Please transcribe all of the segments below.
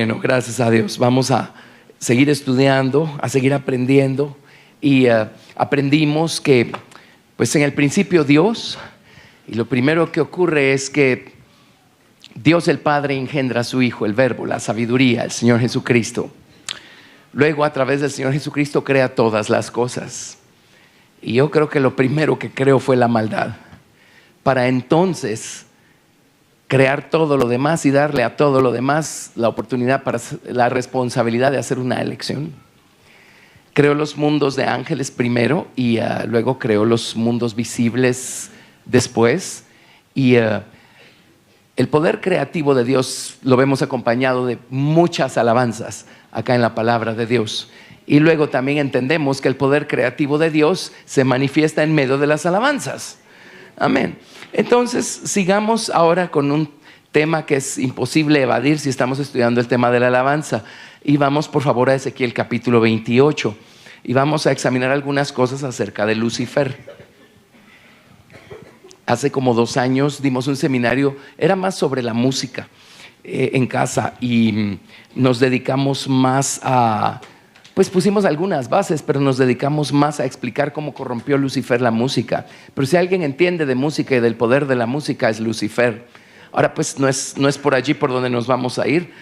bueno, gracias a Dios. Vamos a seguir estudiando, a seguir aprendiendo. Y aprendimos que, pues en el principio Dios, y lo primero que ocurre es que Dios el Padre engendra a su Hijo, el Verbo, la sabiduría, el Señor Jesucristo. Luego, a través del Señor Jesucristo, crea todas las cosas. Y yo creo que lo primero que creó fue la maldad, para entonces crear todo lo demás y darle a todo lo demás la oportunidad, para la responsabilidad de hacer una elección. Creó los mundos de ángeles primero y luego creó los mundos visibles después. Y el poder creativo de Dios lo vemos acompañado de muchas alabanzas acá en la palabra de Dios. Y luego también entendemos que el poder creativo de Dios se manifiesta en medio de las alabanzas. Amén. Entonces, sigamos ahora con un tema que es imposible evadir si estamos estudiando el tema de la alabanza. Y vamos por favor a Ezequiel capítulo 28. Y vamos a examinar algunas cosas acerca de Lucifer. Hace como 2 años dimos un seminario, era más sobre la música en casa. Y nos dedicamos más a... Pues pusimos algunas bases, pero nos dedicamos más a explicar cómo corrompió Lucifer la música. Pero si alguien entiende de música y del poder de la música, es Lucifer. Ahora pues no es por allí por donde nos vamos a ir,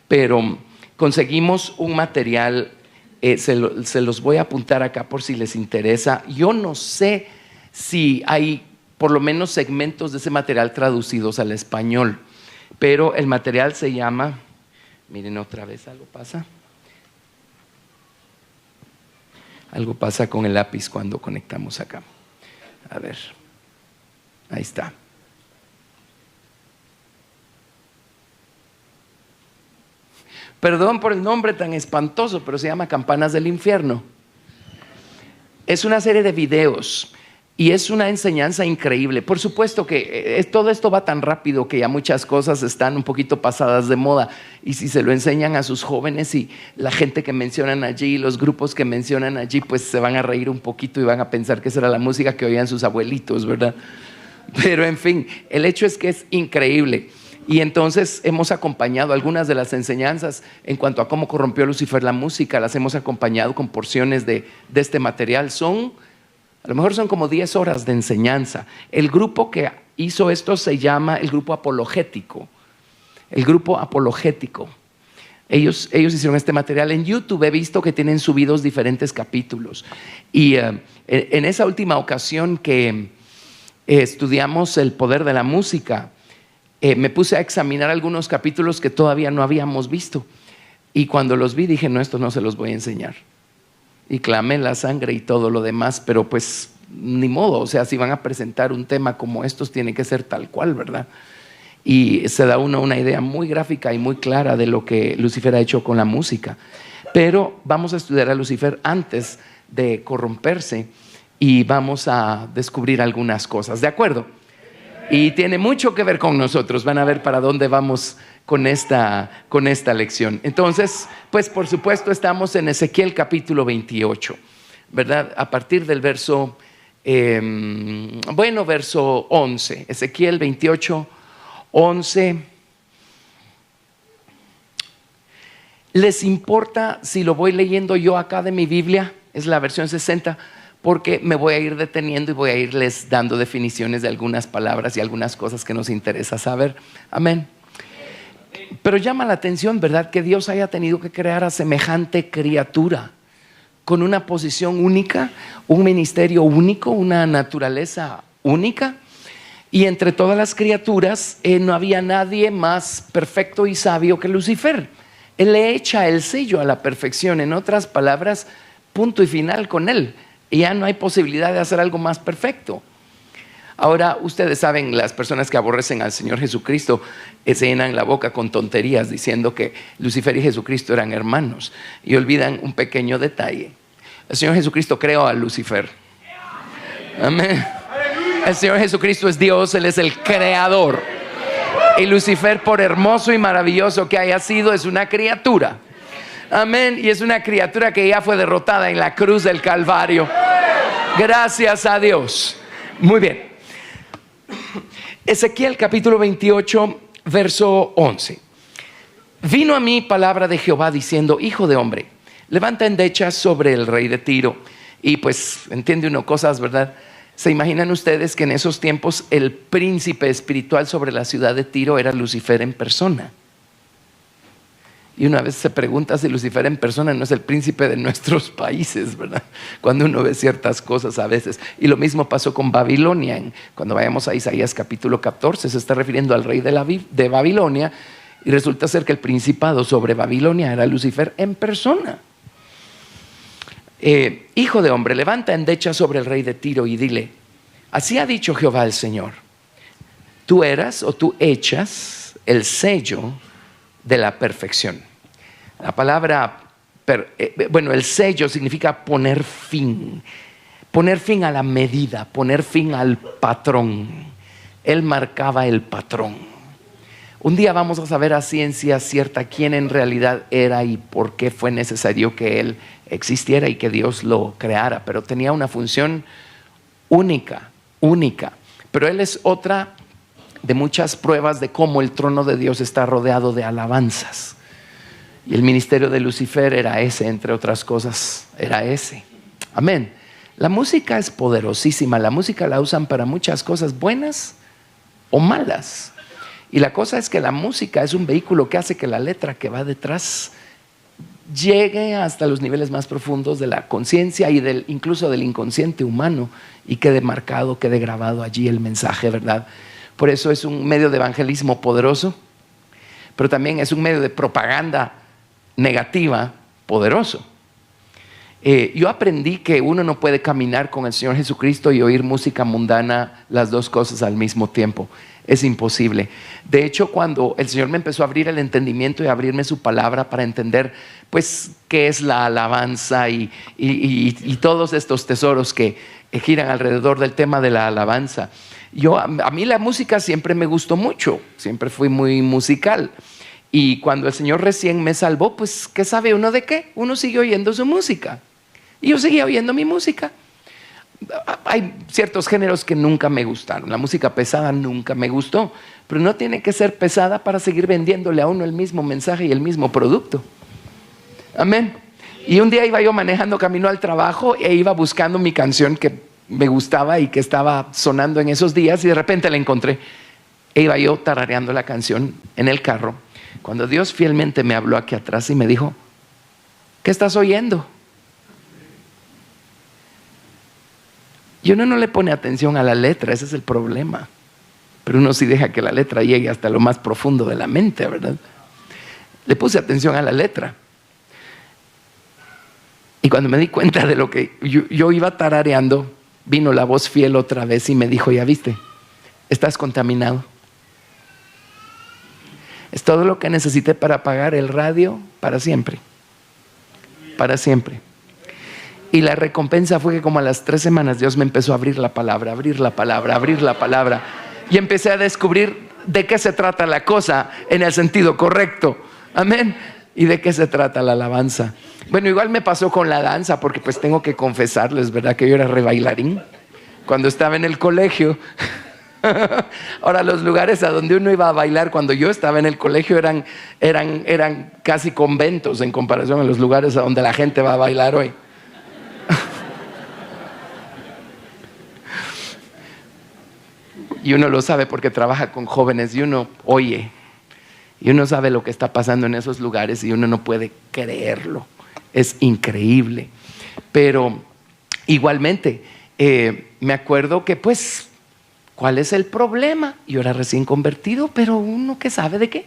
pero conseguimos un material, se los voy a apuntar acá por si les interesa. Yo no sé si hay por lo menos segmentos de ese material traducidos al español, pero el material se llama, miren otra vez, algo pasa con el lápiz cuando conectamos acá. A ver, ahí está. Perdón por el nombre tan espantoso, pero se llama Campanas del Infierno. Es una serie de videos y es una enseñanza increíble. Por supuesto que todo esto va tan rápido que ya muchas cosas están un poquito pasadas de moda. Y si se lo enseñan a sus jóvenes y la gente que mencionan allí, los grupos que mencionan allí, pues se van a reír un poquito y van a pensar que esa era la música que oían sus abuelitos, ¿verdad? Pero en fin, el hecho es que es increíble. Y entonces hemos acompañado algunas de las enseñanzas en cuanto a cómo corrompió Lucifer la música, las hemos acompañado con porciones de este material. A lo mejor son como 10 horas de enseñanza. El grupo que hizo esto se llama el grupo apologético. El grupo apologético. Ellos hicieron este material. En YouTube he visto que tienen subidos diferentes capítulos. Y en esa última ocasión que estudiamos el poder de la música, me puse a examinar algunos capítulos que todavía no habíamos visto. Y cuando los vi dije, no, esto no se los voy a enseñar. Y clamé la sangre y todo lo demás, pero pues ni modo, o sea, si van a presentar un tema como estos, tiene que ser tal cual, ¿verdad? Y se da una idea muy gráfica y muy clara de lo que Lucifer ha hecho con la música. Pero vamos a estudiar a Lucifer antes de corromperse y vamos a descubrir algunas cosas, ¿de acuerdo? Y tiene mucho que ver con nosotros, van a ver para dónde vamos con esta lección. Entonces, pues por supuesto estamos en Ezequiel capítulo 28, ¿verdad? A partir del verso 11, Ezequiel 28, 11. ¿Les importa si lo voy leyendo yo acá de mi Biblia? Es la versión 60, porque me voy a ir deteniendo y voy a irles dando definiciones de algunas palabras y algunas cosas que nos interesa saber. Amén. Pero llama la atención, ¿verdad?, que Dios haya tenido que crear a semejante criatura con una posición única, un ministerio único, una naturaleza única. Y entre todas las criaturas no había nadie más perfecto y sabio que Lucifer. Él le echa el sello a la perfección. En otras palabras, punto y final con él. Y ya no hay posibilidad de hacer algo más perfecto. Ahora, ustedes saben, las personas que aborrecen al Señor Jesucristo se llenan la boca con tonterías diciendo que Lucifer y Jesucristo eran hermanos y olvidan un pequeño detalle. El Señor Jesucristo creó a Lucifer. Amén. El Señor Jesucristo es Dios, Él es el creador. Y Lucifer, por hermoso y maravilloso que haya sido, es una criatura. Amén. Y es una criatura que ya fue derrotada en la cruz del Calvario. Gracias a Dios. Muy bien. Ezequiel capítulo 28, verso 11. vino a mí palabra de Jehová diciendo: hijo de hombre, levanta endechas sobre el rey de Tiro. Y pues entiende uno cosas, ¿verdad? ¿Se imaginan ustedes que en esos tiempos el príncipe espiritual sobre la ciudad de Tiro era Lucifer en persona? Y una vez se pregunta si Lucifer en persona no es el príncipe de nuestros países, ¿verdad? Cuando uno ve ciertas cosas a veces. Y lo mismo pasó con Babilonia. Cuando vayamos a Isaías capítulo 14, se está refiriendo al rey de Babilonia. Y resulta ser que el principado sobre Babilonia era Lucifer en persona. Hijo de hombre, levanta endecha sobre el rey de Tiro y dile: así ha dicho Jehová el Señor, tú eras o tú echas el sello de la perfección. La palabra, el sello significa poner fin a la medida, poner fin al patrón. Él marcaba el patrón. Un día vamos a saber a ciencia cierta quién en realidad era y por qué fue necesario que Él existiera y que Dios lo creara, pero tenía una función única. Pero Él es otra de muchas pruebas de cómo el trono de Dios está rodeado de alabanzas. Y el ministerio de Lucifer era ese, entre otras cosas, era ese. Amén. La música es poderosísima. La música la usan para muchas cosas buenas o malas. Y la cosa es que la música es un vehículo que hace que la letra que va detrás llegue hasta los niveles más profundos de la conciencia y incluso del inconsciente humano, y quede marcado, quede grabado allí el mensaje, ¿verdad? Por eso es un medio de evangelismo poderoso, pero también es un medio de propaganda negativa poderoso. Yo aprendí que uno no puede caminar con el Señor Jesucristo y oír música mundana, las dos cosas al mismo tiempo. Es imposible. De hecho, cuando el Señor me empezó a abrir el entendimiento y a abrirme su palabra para entender pues qué es la alabanza y todos estos tesoros que giran alrededor del tema de la alabanza, a mí la música siempre me gustó mucho, siempre fui muy musical. Y cuando el Señor recién me salvó, pues ¿qué sabe uno de qué? Uno sigue oyendo su música. Y yo seguía oyendo mi música. Hay ciertos géneros que nunca me gustaron. La música pesada nunca me gustó. Pero no tiene que ser pesada para seguir vendiéndole a uno el mismo mensaje y el mismo producto. Amén. Y un día iba yo manejando camino al trabajo e iba buscando mi canción que me gustaba y que estaba sonando en esos días, y de repente la encontré. E iba yo tarareando la canción en el carro, cuando Dios fielmente me habló aquí atrás y me dijo: ¿qué estás oyendo? Y uno no le pone atención a la letra, ese es el problema. Pero uno sí deja que la letra llegue hasta lo más profundo de la mente, ¿verdad? Le puse atención a la letra. Y cuando me di cuenta de lo que yo iba tarareando, vino la voz fiel otra vez y me dijo: ya viste, estás contaminado. Es todo lo que necesité para apagar el radio para siempre. Para siempre. Y la recompensa fue que como a las 3 semanas Dios me empezó a abrir la palabra. Y empecé a descubrir de qué se trata la cosa en el sentido correcto. Amén. ¿Y de qué se trata la alabanza? Bueno, igual me pasó con la danza, porque pues tengo que confesarles, ¿verdad?, que yo era re bailarín cuando estaba en el colegio. Ahora, los lugares a donde uno iba a bailar cuando yo estaba en el colegio eran casi conventos en comparación a los lugares a donde la gente va a bailar hoy. Y uno lo sabe porque trabaja con jóvenes y uno oye y uno sabe lo que está pasando en esos lugares y uno no puede creerlo. Es increíble. Pero igualmente me acuerdo que pues, ¿cuál es el problema? Yo era recién convertido, pero uno que sabe de qué.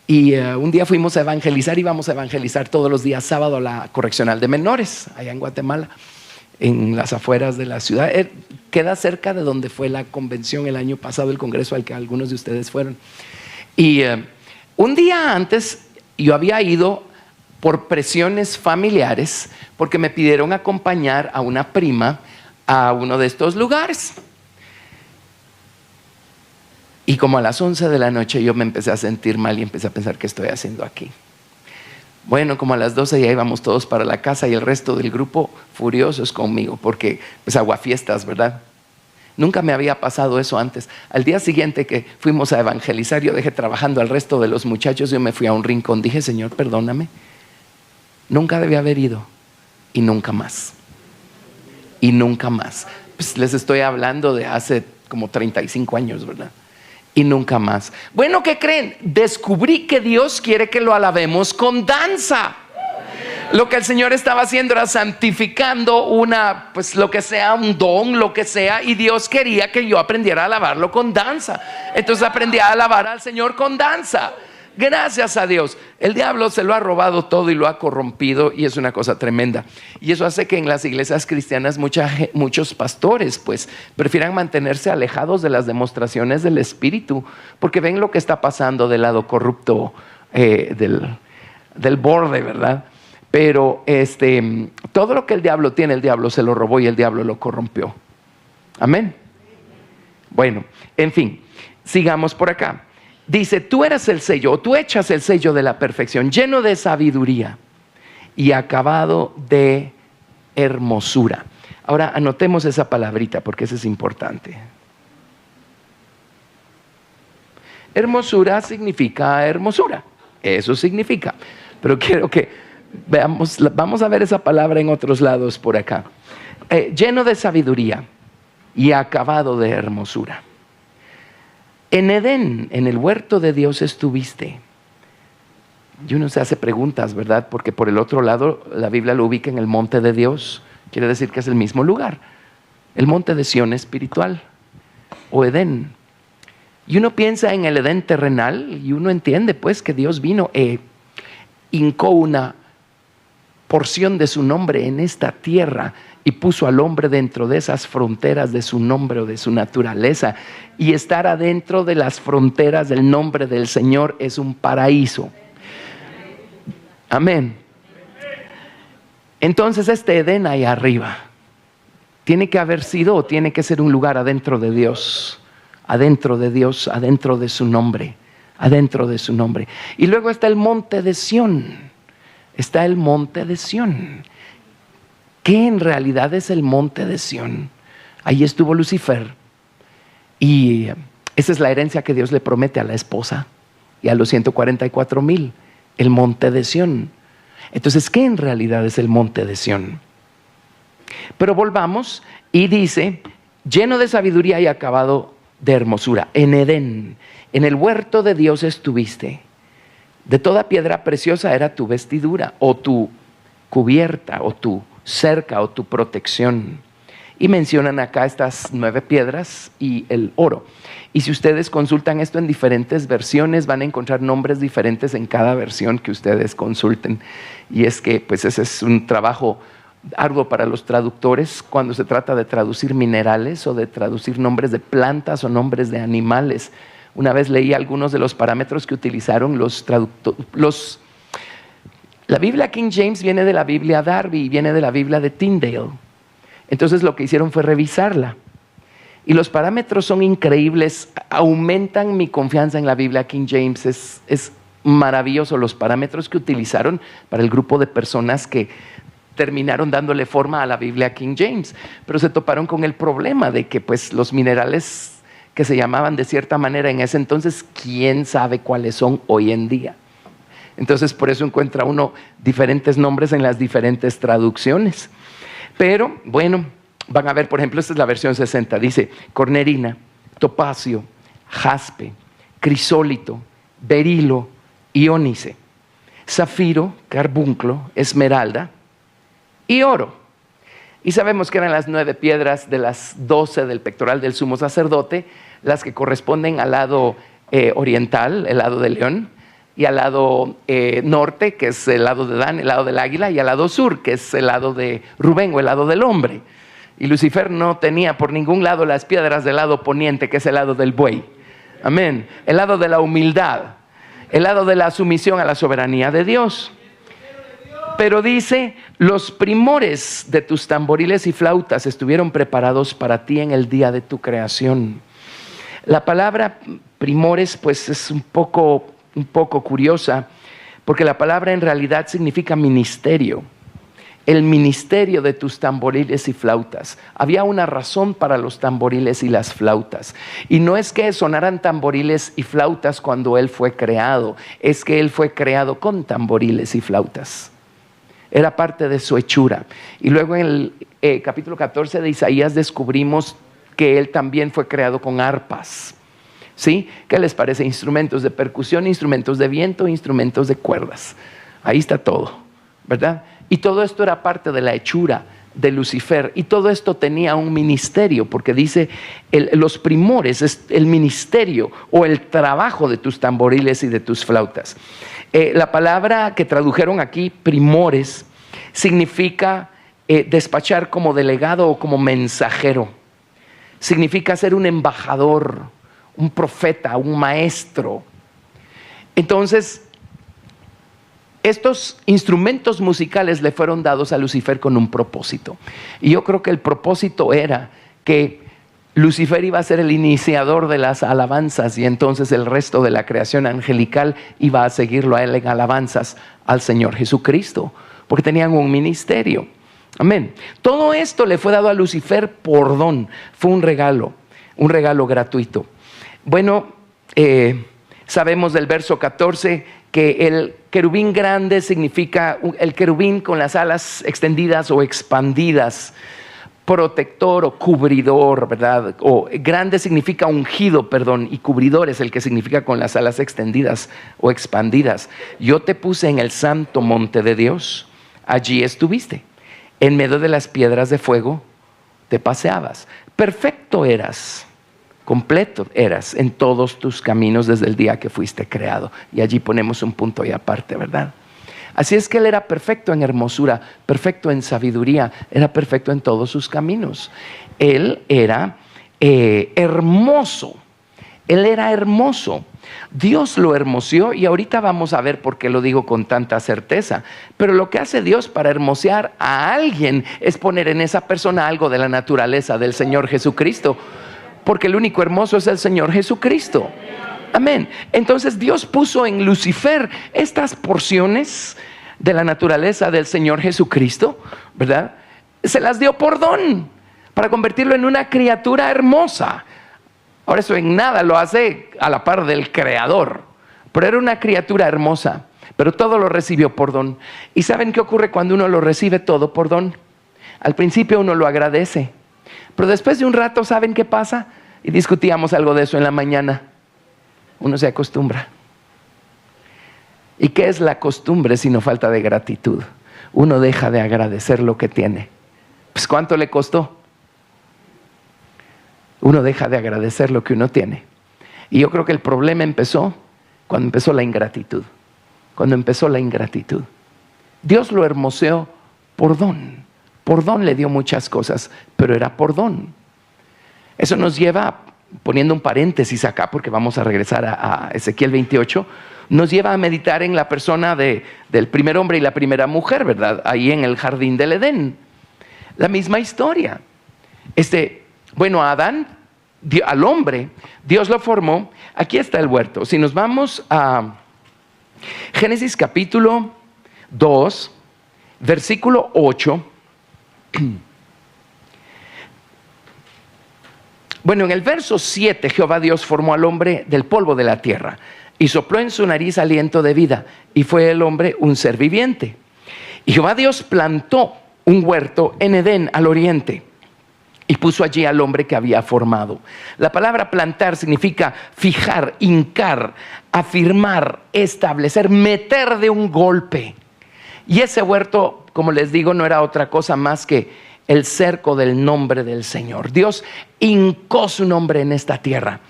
Y un día fuimos a evangelizar, íbamos a evangelizar todos los días sábado a la correccional de menores, allá en Guatemala, en las afueras de la ciudad. Queda cerca de donde fue la convención el año pasado, el congreso al que algunos de ustedes fueron. Y un día antes yo había ido por presiones familiares, porque me pidieron acompañar a una prima a uno de estos lugares. Y como a las 11 de la noche yo me empecé a sentir mal y empecé a pensar: ¿qué estoy haciendo aquí? Bueno, como a las 12 ya íbamos todos para la casa y el resto del grupo furiosos conmigo, porque pues aguafiestas, ¿verdad? Nunca me había pasado eso antes. Al día siguiente que fuimos a evangelizar, yo dejé trabajando al resto de los muchachos, yo me fui a un rincón, dije, Señor, perdóname. Nunca debía haber ido. Y nunca más. Y nunca más. Pues les estoy hablando de hace como 35 años, ¿verdad? Y nunca más. Bueno, ¿qué creen? Descubrí que Dios quiere que lo alabemos con danza. Lo que el Señor estaba haciendo era santificando pues lo que sea, un don, lo que sea, y Dios quería que yo aprendiera a alabarlo con danza. Entonces aprendí a alabar al Señor con danza. Gracias a Dios. El diablo se lo ha robado todo y lo ha corrompido, y es una cosa tremenda. Y eso hace que en las iglesias cristianas muchos pastores pues prefieran mantenerse alejados de las demostraciones del Espíritu, porque ven lo que está pasando del lado corrupto del borde, ¿verdad? Pero todo lo que el diablo tiene, el diablo se lo robó y el diablo lo corrompió. Amén. Bueno, en fin, sigamos por acá. Dice, tú eres el sello, o tú echas el sello de la perfección, lleno de sabiduría y acabado de hermosura. Ahora anotemos esa palabrita porque eso es importante. Hermosura significa hermosura, eso significa. Pero quiero que veamos, vamos a ver esa palabra en otros lados por acá. Lleno de sabiduría y acabado de hermosura. En Edén, en el huerto de Dios estuviste. Y uno se hace preguntas, ¿verdad? Porque por el otro lado la Biblia lo ubica en el monte de Dios. Quiere decir que es el mismo lugar. El monte de Sión espiritual o Edén. Y uno piensa en el Edén terrenal y uno entiende pues que Dios vino hincó una porción de su nombre en esta tierra y puso al hombre dentro de esas fronteras de su nombre o de su naturaleza. Y estar adentro de las fronteras del nombre del Señor es un paraíso. Amén. Entonces este Edén ahí arriba tiene que haber sido o tiene que ser un lugar adentro de Dios. Adentro de Dios, adentro de su nombre. Adentro de su nombre. Y luego está el monte de Sión. Está el monte de Sión. ¿Qué en realidad es el monte de Sión? Ahí estuvo Lucifer. Y esa es la herencia que Dios le promete a la esposa y a los 144,000. El monte de Sión. Entonces, ¿qué en realidad es el monte de Sión? Pero volvamos y dice, lleno de sabiduría y acabado de hermosura. En Edén, en el huerto de Dios estuviste. De toda piedra preciosa era tu vestidura o tu cubierta o tu cerca o tu protección. Y mencionan acá estas 9 piedras y el oro. Y si ustedes consultan esto en diferentes versiones, van a encontrar nombres diferentes en cada versión que ustedes consulten. Y es que pues ese es un trabajo arduo para los traductores cuando se trata de traducir minerales o de traducir nombres de plantas o nombres de animales. Una vez leí algunos de los parámetros que utilizaron los traductores. La Biblia King James viene de la Biblia Darby y viene de la Biblia de Tyndale. Entonces lo que hicieron fue revisarla. Y los parámetros son increíbles, aumentan mi confianza en la Biblia King James. Es maravilloso los parámetros que utilizaron para el grupo de personas que terminaron dándole forma a la Biblia King James. Pero se toparon con el problema de que pues los minerales que se llamaban de cierta manera en ese entonces, quién sabe cuáles son hoy en día. Entonces por eso encuentra uno diferentes nombres en las diferentes traducciones. Pero bueno, van a ver, por ejemplo, esta es la versión 60, dice cornerina, topacio, jaspe, crisólito, berilo y ónice, zafiro, carbunclo, esmeralda y oro. Y sabemos que eran las 9 piedras de las 12 del pectoral del sumo sacerdote, las que corresponden al lado oriental, el lado de León, y al lado norte, que es el lado de Dan, el lado del águila, y al lado sur, que es el lado de Rubén o el lado del hombre. Y Lucifer no tenía por ningún lado las piedras del lado poniente, que es el lado del buey. Amén. El lado de la humildad, el lado de la sumisión a la soberanía de Dios. Pero dice, los primores de tus tamboriles y flautas estuvieron preparados para ti en el día de tu creación. La palabra primores pues es un poco curiosa, porque la palabra en realidad significa ministerio. el ministerio de tus tamboriles y flautas. Había una razón para los tamboriles y las flautas. Y no es que sonaran tamboriles y flautas cuando Él fue creado, es que Él fue creado con tamboriles y flautas. Era parte de su hechura. Y luego en el capítulo 14 de Isaías descubrimos que Él también fue creado con arpas. ¿Sí? ¿Qué les parece? Instrumentos de percusión, instrumentos de viento, instrumentos de cuerdas. Ahí está todo, ¿verdad? Y todo esto era parte de la hechura de Lucifer. Y todo esto tenía un ministerio, porque dice, los primores es el ministerio o el trabajo de tus tamboriles y de tus flautas. La palabra que tradujeron aquí, primores, significa despachar como delegado o como mensajero. Significa ser un embajador, un profeta, un maestro. Entonces, estos instrumentos musicales le fueron dados a Lucifer con un propósito. Y yo creo que el propósito era que Lucifer iba a ser el iniciador de las alabanzas y entonces el resto de la creación angelical iba a seguirlo a él en alabanzas al Señor Jesucristo, porque tenían un ministerio. Amén. Todo esto le fue dado a Lucifer por don. Fue un regalo gratuito. Bueno, sabemos del verso 14 que el querubín grande significa el querubín con las alas extendidas o expandidas, protector o cubridor, ¿verdad? O grande significa ungido, y cubridor es el que significa con las alas extendidas o expandidas. Yo te puse en el santo monte de Dios, allí estuviste, en medio de las piedras de fuego te paseabas, perfecto eras. Completo eras en todos tus caminos desde el día que fuiste creado. Y allí ponemos un punto y aparte, ¿verdad? Así es que Él era perfecto en hermosura, perfecto en sabiduría, era perfecto en todos sus caminos. Él era hermoso. Él era hermoso. Dios lo hermoseó y ahorita vamos a ver por qué lo digo con tanta certeza. Pero lo que hace Dios para hermosear a alguien es poner en esa persona algo de la naturaleza del Señor Jesucristo. Porque el único hermoso es el Señor Jesucristo. Amén. Entonces Dios puso en Lucifer estas porciones de la naturaleza del Señor Jesucristo, ¿verdad? Se las dio por don, para convertirlo en una criatura hermosa. Ahora eso en nada lo hace a la par del Creador, pero era una criatura hermosa, pero todo lo recibió por don. ¿Y saben qué ocurre cuando uno lo recibe todo por don? Al principio uno lo agradece, pero después de un rato, ¿saben qué pasa? Y discutíamos algo de eso en la mañana. Uno se acostumbra. ¿Y qué es la costumbre sino falta de gratitud? Uno deja de agradecer lo que tiene. Pues ¿cuánto le costó? Uno deja de agradecer lo que uno tiene. Y yo creo que el problema empezó cuando empezó la ingratitud. Cuando empezó la ingratitud. Dios lo hermoseó por don. Por don le dio muchas cosas, pero era por don. Eso nos lleva, poniendo un paréntesis acá, porque vamos a regresar a Ezequiel 28, nos lleva a meditar en la persona del primer hombre y la primera mujer, ¿verdad? Ahí en el jardín del Edén. La misma historia. Bueno, a Adán, al hombre, Dios lo formó. Aquí está el huerto. Si nos vamos a Génesis capítulo 2, versículo 8. Bueno, en el verso 7, Jehová Dios formó al hombre del polvo de la tierra y sopló en su nariz aliento de vida, y fue el hombre un ser viviente. Y Jehová Dios plantó un huerto en Edén al oriente y puso allí al hombre que había formado. La palabra plantar significa fijar, hincar, afirmar, establecer, meter de un golpe. Y ese huerto, como les digo, no era otra cosa más que el cerco del nombre del Señor. Dios hincó su nombre en esta tierra.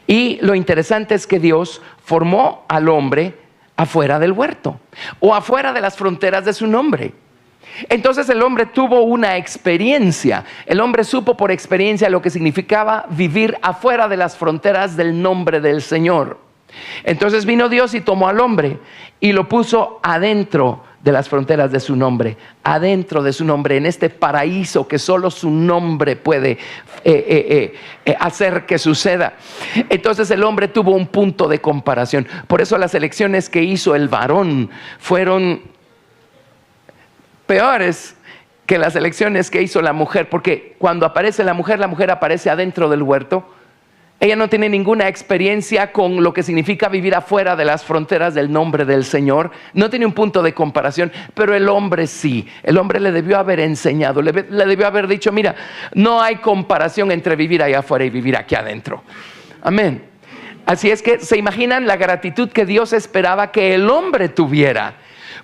Y lo interesante es que Dios formó al hombre afuera del huerto o afuera de las fronteras de su nombre. Entonces el hombre tuvo una experiencia. El hombre supo por experiencia lo que significaba vivir afuera de las fronteras del nombre del Señor. Entonces vino Dios y tomó al hombre y lo puso adentro de las fronteras de su nombre, adentro de su nombre, en este paraíso que solo su nombre puede hacer que suceda. Entonces el hombre tuvo un punto de comparación. Por eso las elecciones que hizo el varón fueron peores que las elecciones que hizo la mujer, porque cuando aparece la mujer aparece adentro del huerto. Ella no tiene ninguna experiencia con lo que significa vivir afuera de las fronteras del nombre del Señor. No tiene un punto de comparación, pero el hombre sí. El hombre le debió haber enseñado, le debió haber dicho, mira, no hay comparación entre vivir allá afuera y vivir aquí adentro. Amén. Así es que se imaginan la gratitud que Dios esperaba que el hombre tuviera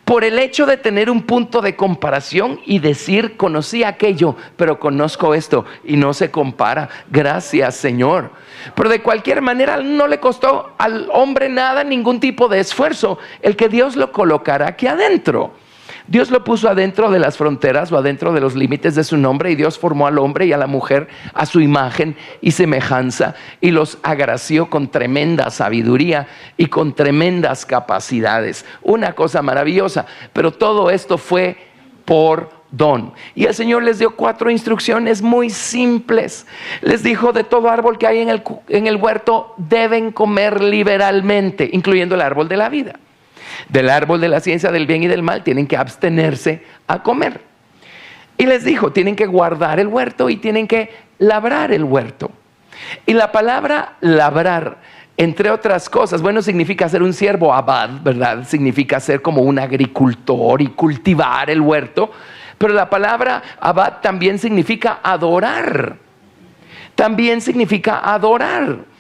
por el hecho de tener un punto de comparación y decir, conocí aquello, pero conozco esto y no se compara. Gracias, Señor. Pero de cualquier manera no le costó al hombre nada, ningún tipo de esfuerzo, el que Dios lo colocara aquí adentro. Dios lo puso adentro de las fronteras o adentro de los límites de su nombre, y Dios formó al hombre y a la mujer a su imagen y semejanza y los agració con tremenda sabiduría y con tremendas capacidades. Una cosa maravillosa, pero todo esto fue por don. Y el Señor les dio 4 instrucciones muy simples. Les dijo, de todo árbol que hay en el huerto deben comer liberalmente, incluyendo el árbol de la vida. Del árbol de la ciencia del bien y del mal tienen que abstenerse a comer. Y les dijo, tienen que guardar el huerto y tienen que labrar el huerto. Y la palabra labrar, entre otras cosas, bueno, significa ser un siervo abad, ¿verdad? Significa ser como un agricultor y cultivar el huerto. Pero la palabra abad también significa adorar. También significa adorar.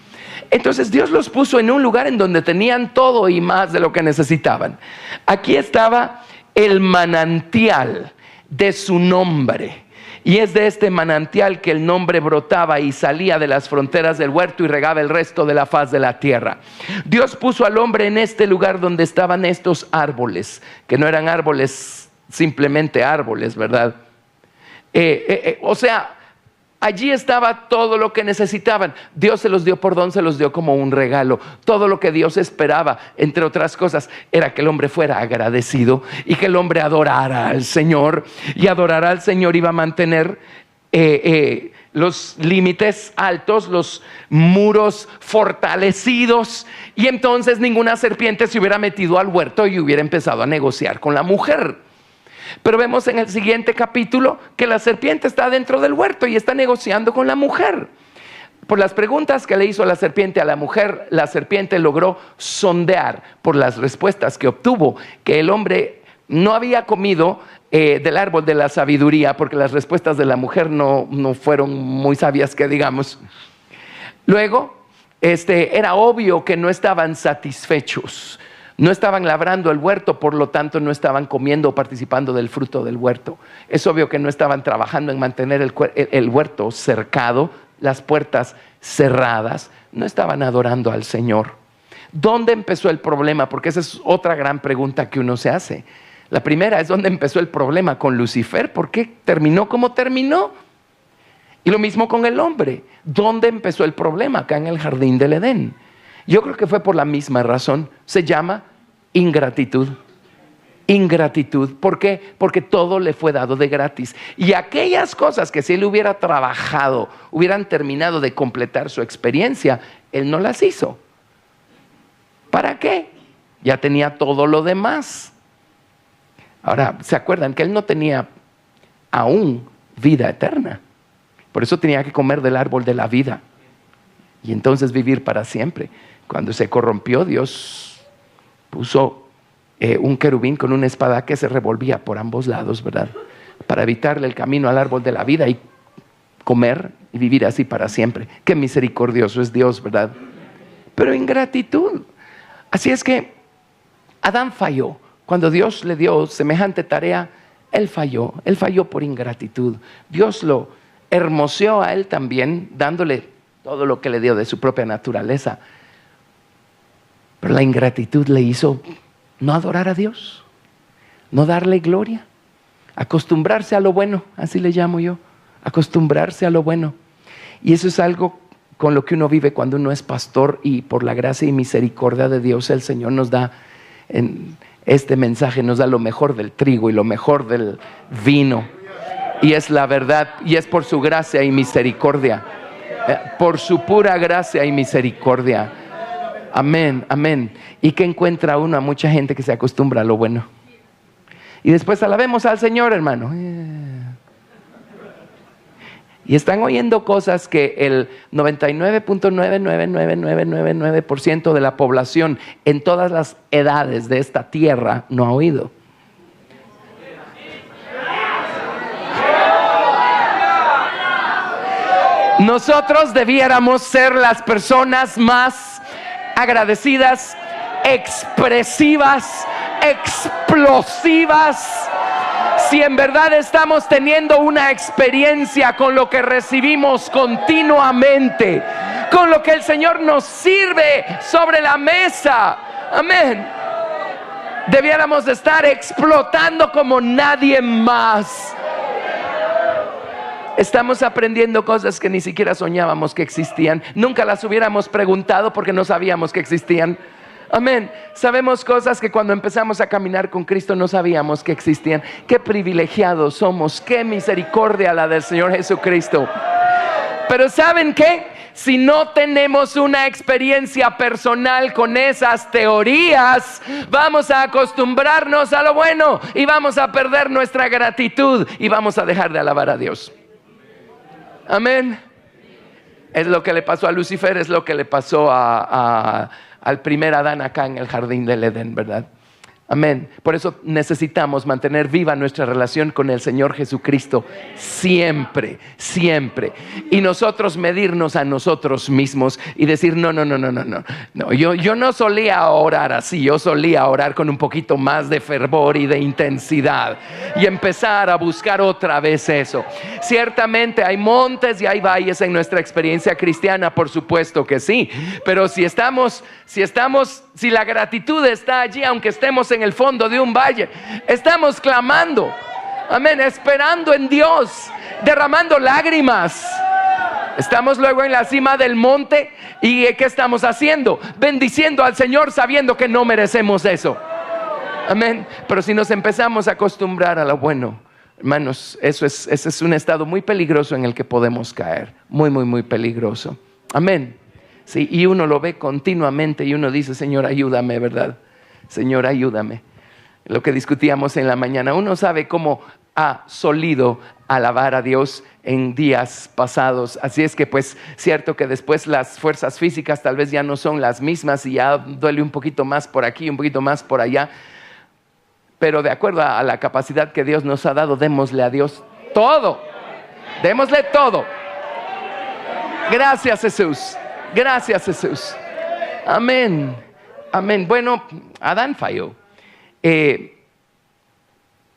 Entonces Dios los puso en un lugar en donde tenían todo y más de lo que necesitaban. Aquí estaba el manantial de su nombre. Y es de este manantial que el nombre brotaba y salía de las fronteras del huerto y regaba el resto de la faz de la tierra. Dios puso al hombre en este lugar donde estaban estos árboles, que no eran árboles, simplemente árboles, ¿verdad? Allí estaba todo lo que necesitaban. Dios se los dio por don, se los dio como un regalo. Todo lo que Dios esperaba, entre otras cosas, era que el hombre fuera agradecido y que el hombre adorara al Señor. Y adorar al Señor iba a mantener los límites altos, los muros fortalecidos. Y entonces ninguna serpiente se hubiera metido al huerto y hubiera empezado a negociar con la mujer. Pero vemos en el siguiente capítulo que la serpiente está dentro del huerto y está negociando con la mujer. Por las preguntas que le hizo la serpiente a la mujer, la serpiente logró sondear por las respuestas que obtuvo que el hombre no había comido del árbol de la sabiduría, porque las respuestas de la mujer no fueron muy sabias, que digamos. Luego, era obvio que no estaban satisfechos. No estaban labrando el huerto, por lo tanto no estaban comiendo o participando del fruto del huerto. Es obvio que no estaban trabajando en mantener el huerto cercado, las puertas cerradas. No estaban adorando al Señor. ¿Dónde empezó el problema? Porque esa es otra gran pregunta que uno se hace. La primera es, ¿dónde empezó el problema con Lucifer? ¿Por qué terminó como terminó? Y lo mismo con el hombre. ¿Dónde empezó el problema? Acá en el jardín del Edén. Yo creo que fue por la misma razón. Se llama ingratitud. Ingratitud. ¿Por qué? Porque todo le fue dado de gratis. Y aquellas cosas que si él hubiera trabajado, hubieran terminado de completar su experiencia, él no las hizo. ¿Para qué? Ya tenía todo lo demás. Ahora, ¿se acuerdan que él no tenía aún vida eterna? Por eso tenía que comer del árbol de la vida y entonces vivir para siempre. Cuando se corrompió, Dios puso un querubín con una espada que se revolvía por ambos lados, ¿verdad? Para evitarle el camino al árbol de la vida y comer y vivir así para siempre. Qué misericordioso es Dios, ¿verdad? Pero ingratitud. Así es que Adán falló. Cuando Dios le dio semejante tarea, él falló por ingratitud. Dios lo hermoseó a él también, dándole todo lo que le dio de su propia naturaleza. Pero la ingratitud le hizo no adorar a Dios, no darle gloria, acostumbrarse a lo bueno, así le llamo yo, acostumbrarse a lo bueno. Y eso es algo con lo que uno vive cuando uno es pastor, y por la gracia y misericordia de Dios el Señor nos da en este mensaje, nos da lo mejor del trigo y lo mejor del vino, y es la verdad, y es por su gracia y misericordia, por su pura gracia y misericordia. Amén, amén. ¿Y qué encuentra uno? A mucha gente que se acostumbra a lo bueno. Y después alabemos al Señor, hermano. Y están oyendo cosas que el 99.99999% de la población en todas las edades de esta tierra no ha oído. Nosotros debiéramos ser las personas más agradecidas, expresivas, explosivas. Si en verdad estamos teniendo una experiencia con lo que recibimos continuamente, con lo que el Señor nos sirve sobre la mesa, amén, debiéramos de estar explotando como nadie más. Estamos aprendiendo cosas que ni siquiera soñábamos que existían. Nunca las hubiéramos preguntado porque no sabíamos que existían. Amén. Sabemos cosas que cuando empezamos a caminar con Cristo no sabíamos que existían. Qué privilegiados somos. Qué misericordia la del Señor Jesucristo. Pero ¿saben qué? Si no tenemos una experiencia personal con esas teorías, vamos a acostumbrarnos a lo bueno y vamos a perder nuestra gratitud y vamos a dejar de alabar a Dios. Amén. Es lo que le pasó a Lucifer, es lo que le pasó al primer Adán acá en el jardín del Edén, ¿verdad? Amén. Por eso necesitamos mantener viva nuestra relación con el Señor Jesucristo siempre, siempre. Y nosotros medirnos a nosotros mismos y decir, no, yo no solía orar así, yo solía orar con un poquito más de fervor y de intensidad. Y empezar a buscar otra vez eso. Ciertamente hay montes y hay valles en nuestra experiencia cristiana, por supuesto que sí. Pero si la gratitud está allí, aunque estemos en el fondo de un valle, estamos clamando, amén, esperando en Dios, derramando lágrimas. Estamos luego en la cima del monte y ¿qué estamos haciendo? Bendiciendo al Señor sabiendo que no merecemos eso. Amén. Pero si nos empezamos a acostumbrar a lo bueno, hermanos, ese es un estado muy peligroso en el que podemos caer. Muy, muy, muy peligroso. Amén. Sí, y uno lo ve continuamente y uno dice, Señor, ayúdame, ¿verdad? Señor, ayúdame. Lo que discutíamos en la mañana, uno sabe cómo ha solido alabar a Dios en días pasados. Así es que pues cierto que después las fuerzas físicas tal vez ya no son las mismas y ya duele un poquito más por aquí, un poquito más por allá. Pero de acuerdo a la capacidad que Dios nos ha dado, démosle a Dios todo. Démosle todo. Gracias, Jesús. Gracias, Jesús. Amén. Amén. Bueno, Adán falló.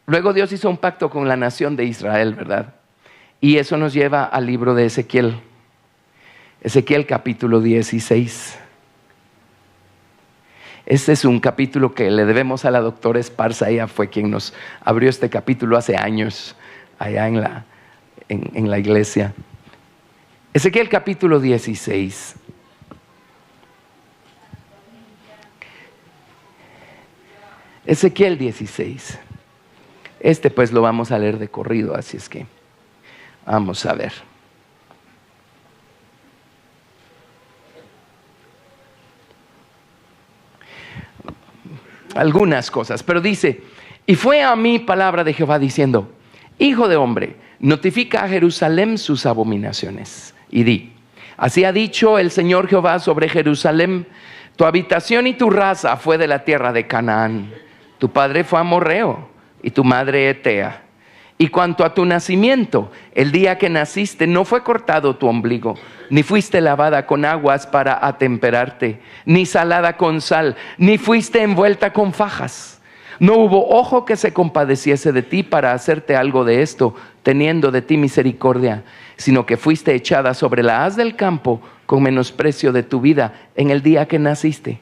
Luego Dios hizo un pacto con la nación de Israel, ¿verdad? Y eso nos lleva al libro de Ezequiel. Ezequiel capítulo 16. Este es un capítulo que le debemos a la doctora Esparza. Ella fue quien nos abrió este capítulo hace años allá en la iglesia. Ezequiel capítulo 16. Ezequiel 16. Pues lo vamos a leer de corrido, así es que vamos a ver. Algunas cosas, pero dice, y fue a mí palabra de Jehová diciendo, hijo de hombre, notifica a Jerusalén sus abominaciones y di, así ha dicho el Señor Jehová sobre Jerusalén, tu habitación y tu raza fue de la tierra de Canaán, tu padre fue amorreo y tu madre etea. Y cuanto a tu nacimiento, el día que naciste no fue cortado tu ombligo, ni fuiste lavada con aguas para atemperarte, ni salada con sal, ni fuiste envuelta con fajas. No hubo ojo que se compadeciese de ti para hacerte algo de esto, teniendo de ti misericordia, sino que fuiste echada sobre la haz del campo con menosprecio de tu vida en el día que naciste.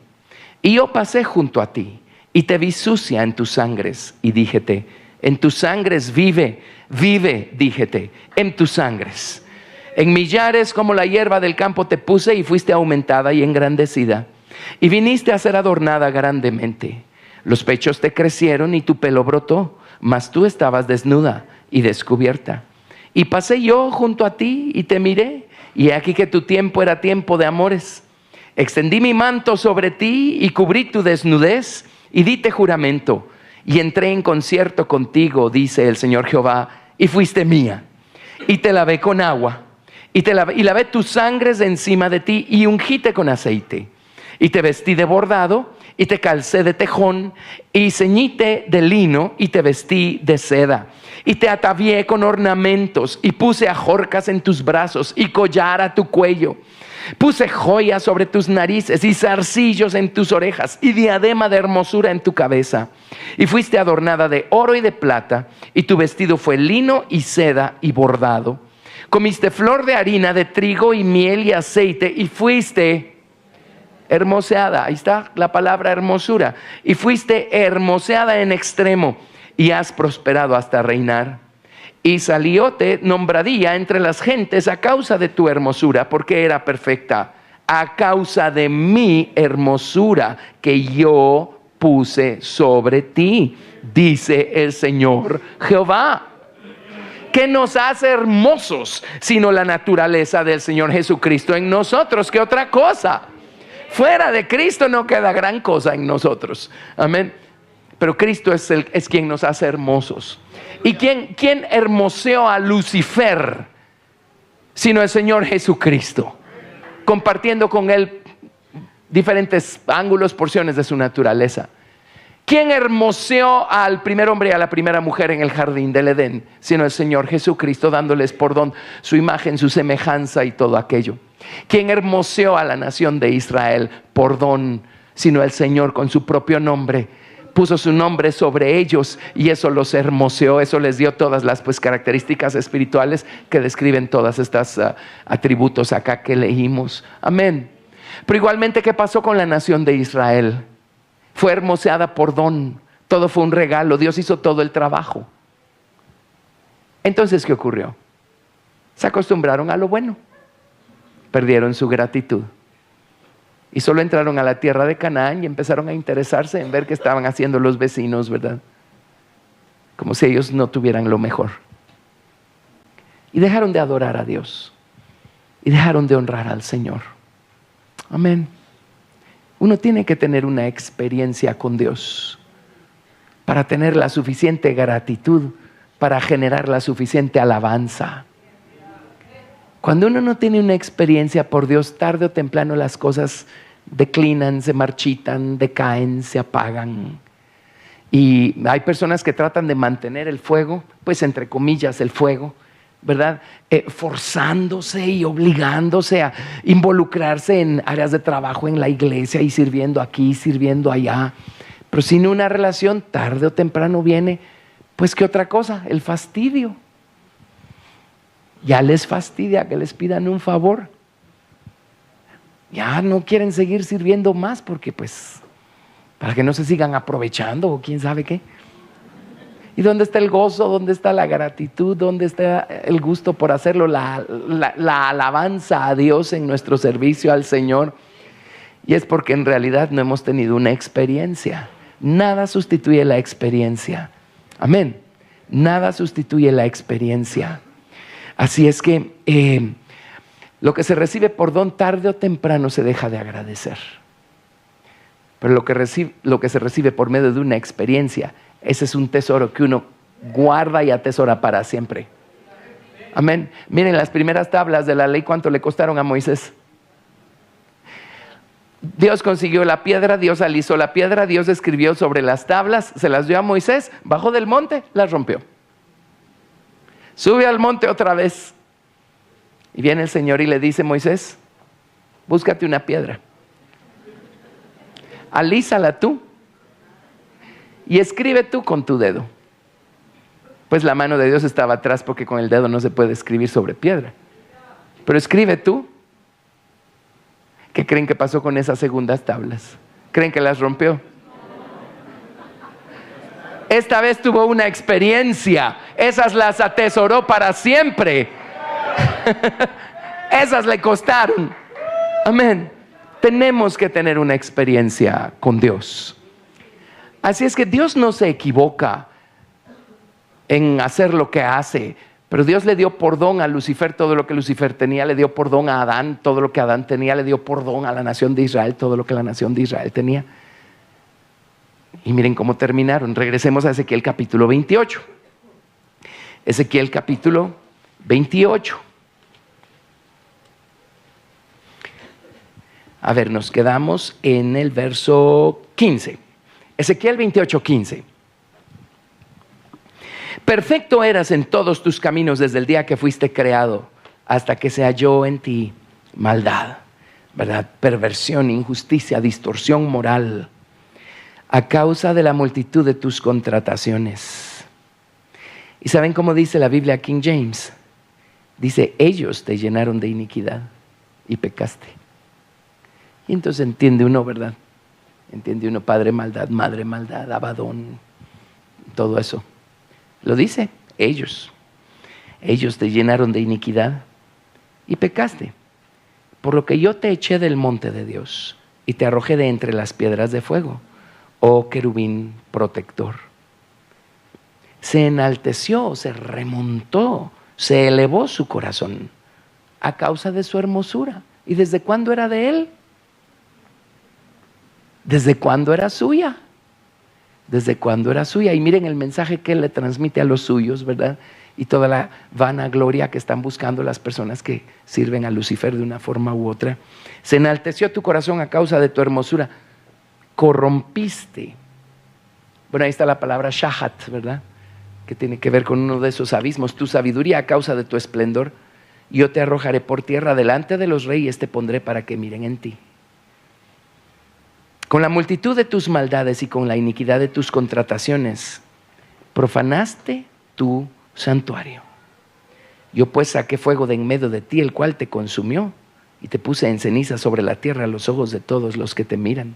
Y yo pasé junto a ti, y te vi sucia en tus sangres, y díjete, en tus sangres vive, díjete, en tus sangres. En millares como la hierba del campo te puse y fuiste aumentada y engrandecida. Y viniste a ser adornada grandemente. Los pechos te crecieron y tu pelo brotó, mas tú estabas desnuda y descubierta. Y pasé yo junto a ti y te miré, y he aquí que tu tiempo era tiempo de amores. Extendí mi manto sobre ti y cubrí tu desnudez y dite juramento. y entré en concierto contigo, dice el Señor Jehová, y fuiste mía. Y te lavé con agua, y lavé tus sangres de encima de ti, y ungíte con aceite. Y te vestí de bordado, y te calcé de tejón, y ceñíte de lino, y te vestí de seda. Y te atavié con ornamentos, y puse ajorcas en tus brazos, y collar a tu cuello. Puse joyas sobre tus narices, y zarcillos en tus orejas, y diadema de hermosura en tu cabeza. Y fuiste adornada de oro y de plata, y tu vestido fue lino y seda y bordado. Comiste flor de harina, de trigo y miel y aceite, y fuiste hermoseada. Ahí está la palabra hermosura. Y fuiste hermoseada en extremo, y has prosperado hasta reinar. Y salióte nombradía entre las gentes a causa de tu hermosura, porque era perfecta, a causa de mi hermosura que yo puse sobre ti, dice el Señor Jehová. ¿Qué nos hace hermosos sino la naturaleza del Señor Jesucristo en nosotros? ¿Qué otra cosa? Fuera de Cristo no queda gran cosa en nosotros. Amén. Pero Cristo es quien nos hace hermosos. ¿Y quién hermoseó a Lucifer sino el Señor Jesucristo? Compartiendo con él diferentes ángulos, porciones de su naturaleza. ¿Quién hermoseó al primer hombre y a la primera mujer en el jardín del Edén sino el Señor Jesucristo, dándoles por don su imagen, su semejanza y todo aquello? ¿Quién hermoseó a la nación de Israel por don sino el Señor con su propio nombre? Puso su nombre sobre ellos y eso los hermoseó, eso les dio todas las características espirituales que describen todas estas atributos acá que leímos. Amén. Pero igualmente, ¿qué pasó con la nación de Israel? Fue hermoseada por don, todo fue un regalo, Dios hizo todo el trabajo. Entonces, ¿qué ocurrió? Se acostumbraron a lo bueno, perdieron su gratitud. Y solo entraron a la tierra de Canaán y empezaron a interesarse en ver qué estaban haciendo los vecinos, ¿verdad? Como si ellos no tuvieran lo mejor. Y dejaron de adorar a Dios. Y dejaron de honrar al Señor. Amén. Uno tiene que tener una experiencia con Dios para tener la suficiente gratitud, para generar la suficiente alabanza. Cuando uno no tiene una experiencia por Dios, tarde o temprano las cosas declinan, se marchitan, decaen, se apagan. Y hay personas que tratan de mantener el fuego, pues entre comillas el fuego, ¿verdad? Forzándose y obligándose a involucrarse en áreas de trabajo en la iglesia y sirviendo aquí, sirviendo allá. Pero sin una relación, tarde o temprano viene, pues ¿qué otra cosa? El fastidio. Ya les fastidia que les pidan un favor. Ya no quieren seguir sirviendo más porque pues para que no se sigan aprovechando o quién sabe qué. ¿Y dónde está el gozo? ¿Dónde está la gratitud? ¿Dónde está el gusto por hacerlo? La alabanza a Dios en nuestro servicio al Señor. Y es porque en realidad no hemos tenido una experiencia. Nada sustituye la experiencia. Amén. Nada sustituye la experiencia. Así es que lo que se recibe por don tarde o temprano se deja de agradecer. Pero lo que se recibe por medio de una experiencia, ese es un tesoro que uno guarda y atesora para siempre. Amén. Miren las primeras tablas de la ley, ¿cuánto le costaron a Moisés? Dios consiguió la piedra, Dios alisó la piedra, Dios escribió sobre las tablas, se las dio a Moisés, bajó del monte, las rompió. Sube al monte otra vez. Y viene el Señor y le dice: Moisés, búscate una piedra. Alízala tú. Y escribe tú con tu dedo. Pues la mano de Dios estaba atrás porque con el dedo no se puede escribir sobre piedra. Pero escribe tú. ¿Qué creen que pasó con esas segundas tablas? ¿Creen que las rompió? Esta vez tuvo una experiencia. Esas las atesoró para siempre. Esas le costaron. Amén. Tenemos que tener una experiencia con Dios. Así es que Dios no se equivoca en hacer lo que hace. Pero Dios le dio por don a Lucifer todo lo que Lucifer tenía. Le dio por don a Adán todo lo que Adán tenía. Le dio por don a la nación de Israel todo lo que la nación de Israel tenía. Y miren cómo terminaron. Regresemos a Ezequiel capítulo 28. Ezequiel capítulo 28. A ver, nos quedamos en el verso 15. Ezequiel 28, 15. Perfecto eras en todos tus caminos desde el día que fuiste creado hasta que se halló en ti maldad, ¿verdad? Perversión, injusticia, distorsión moral, a causa de la multitud de tus contrataciones. ¿Y saben cómo dice la Biblia King James? Dice, ellos te llenaron de iniquidad y pecaste. Y entonces entiende uno, ¿verdad? Entiende uno, padre maldad, madre maldad, abadón, todo eso. Lo dice, ellos te llenaron de iniquidad y pecaste. Por lo que yo te eché del monte de Dios y te arrojé de entre las piedras de fuego, oh querubín protector. Se enalteció, se remontó, se elevó su corazón a causa de su hermosura. ¿Y desde cuándo era de él? ¿Desde cuándo era suya? ¿Desde cuándo era suya? Y miren el mensaje que él le transmite a los suyos, ¿verdad? Y toda la vanagloria que están buscando las personas que sirven a Lucifer de una forma u otra. Se enalteció tu corazón a causa de tu hermosura. Corrompiste. Bueno, ahí está la palabra shahat, ¿verdad? Que tiene que ver con uno de esos abismos. Tu sabiduría a causa de tu esplendor. Yo te arrojaré por tierra, delante de los reyes te pondré para que miren en ti. Con la multitud de tus maldades y con la iniquidad de tus contrataciones, profanaste tu santuario. Yo pues saqué fuego de en medio de ti, el cual te consumió, y te puse en ceniza sobre la tierra a los ojos de todos los que te miran.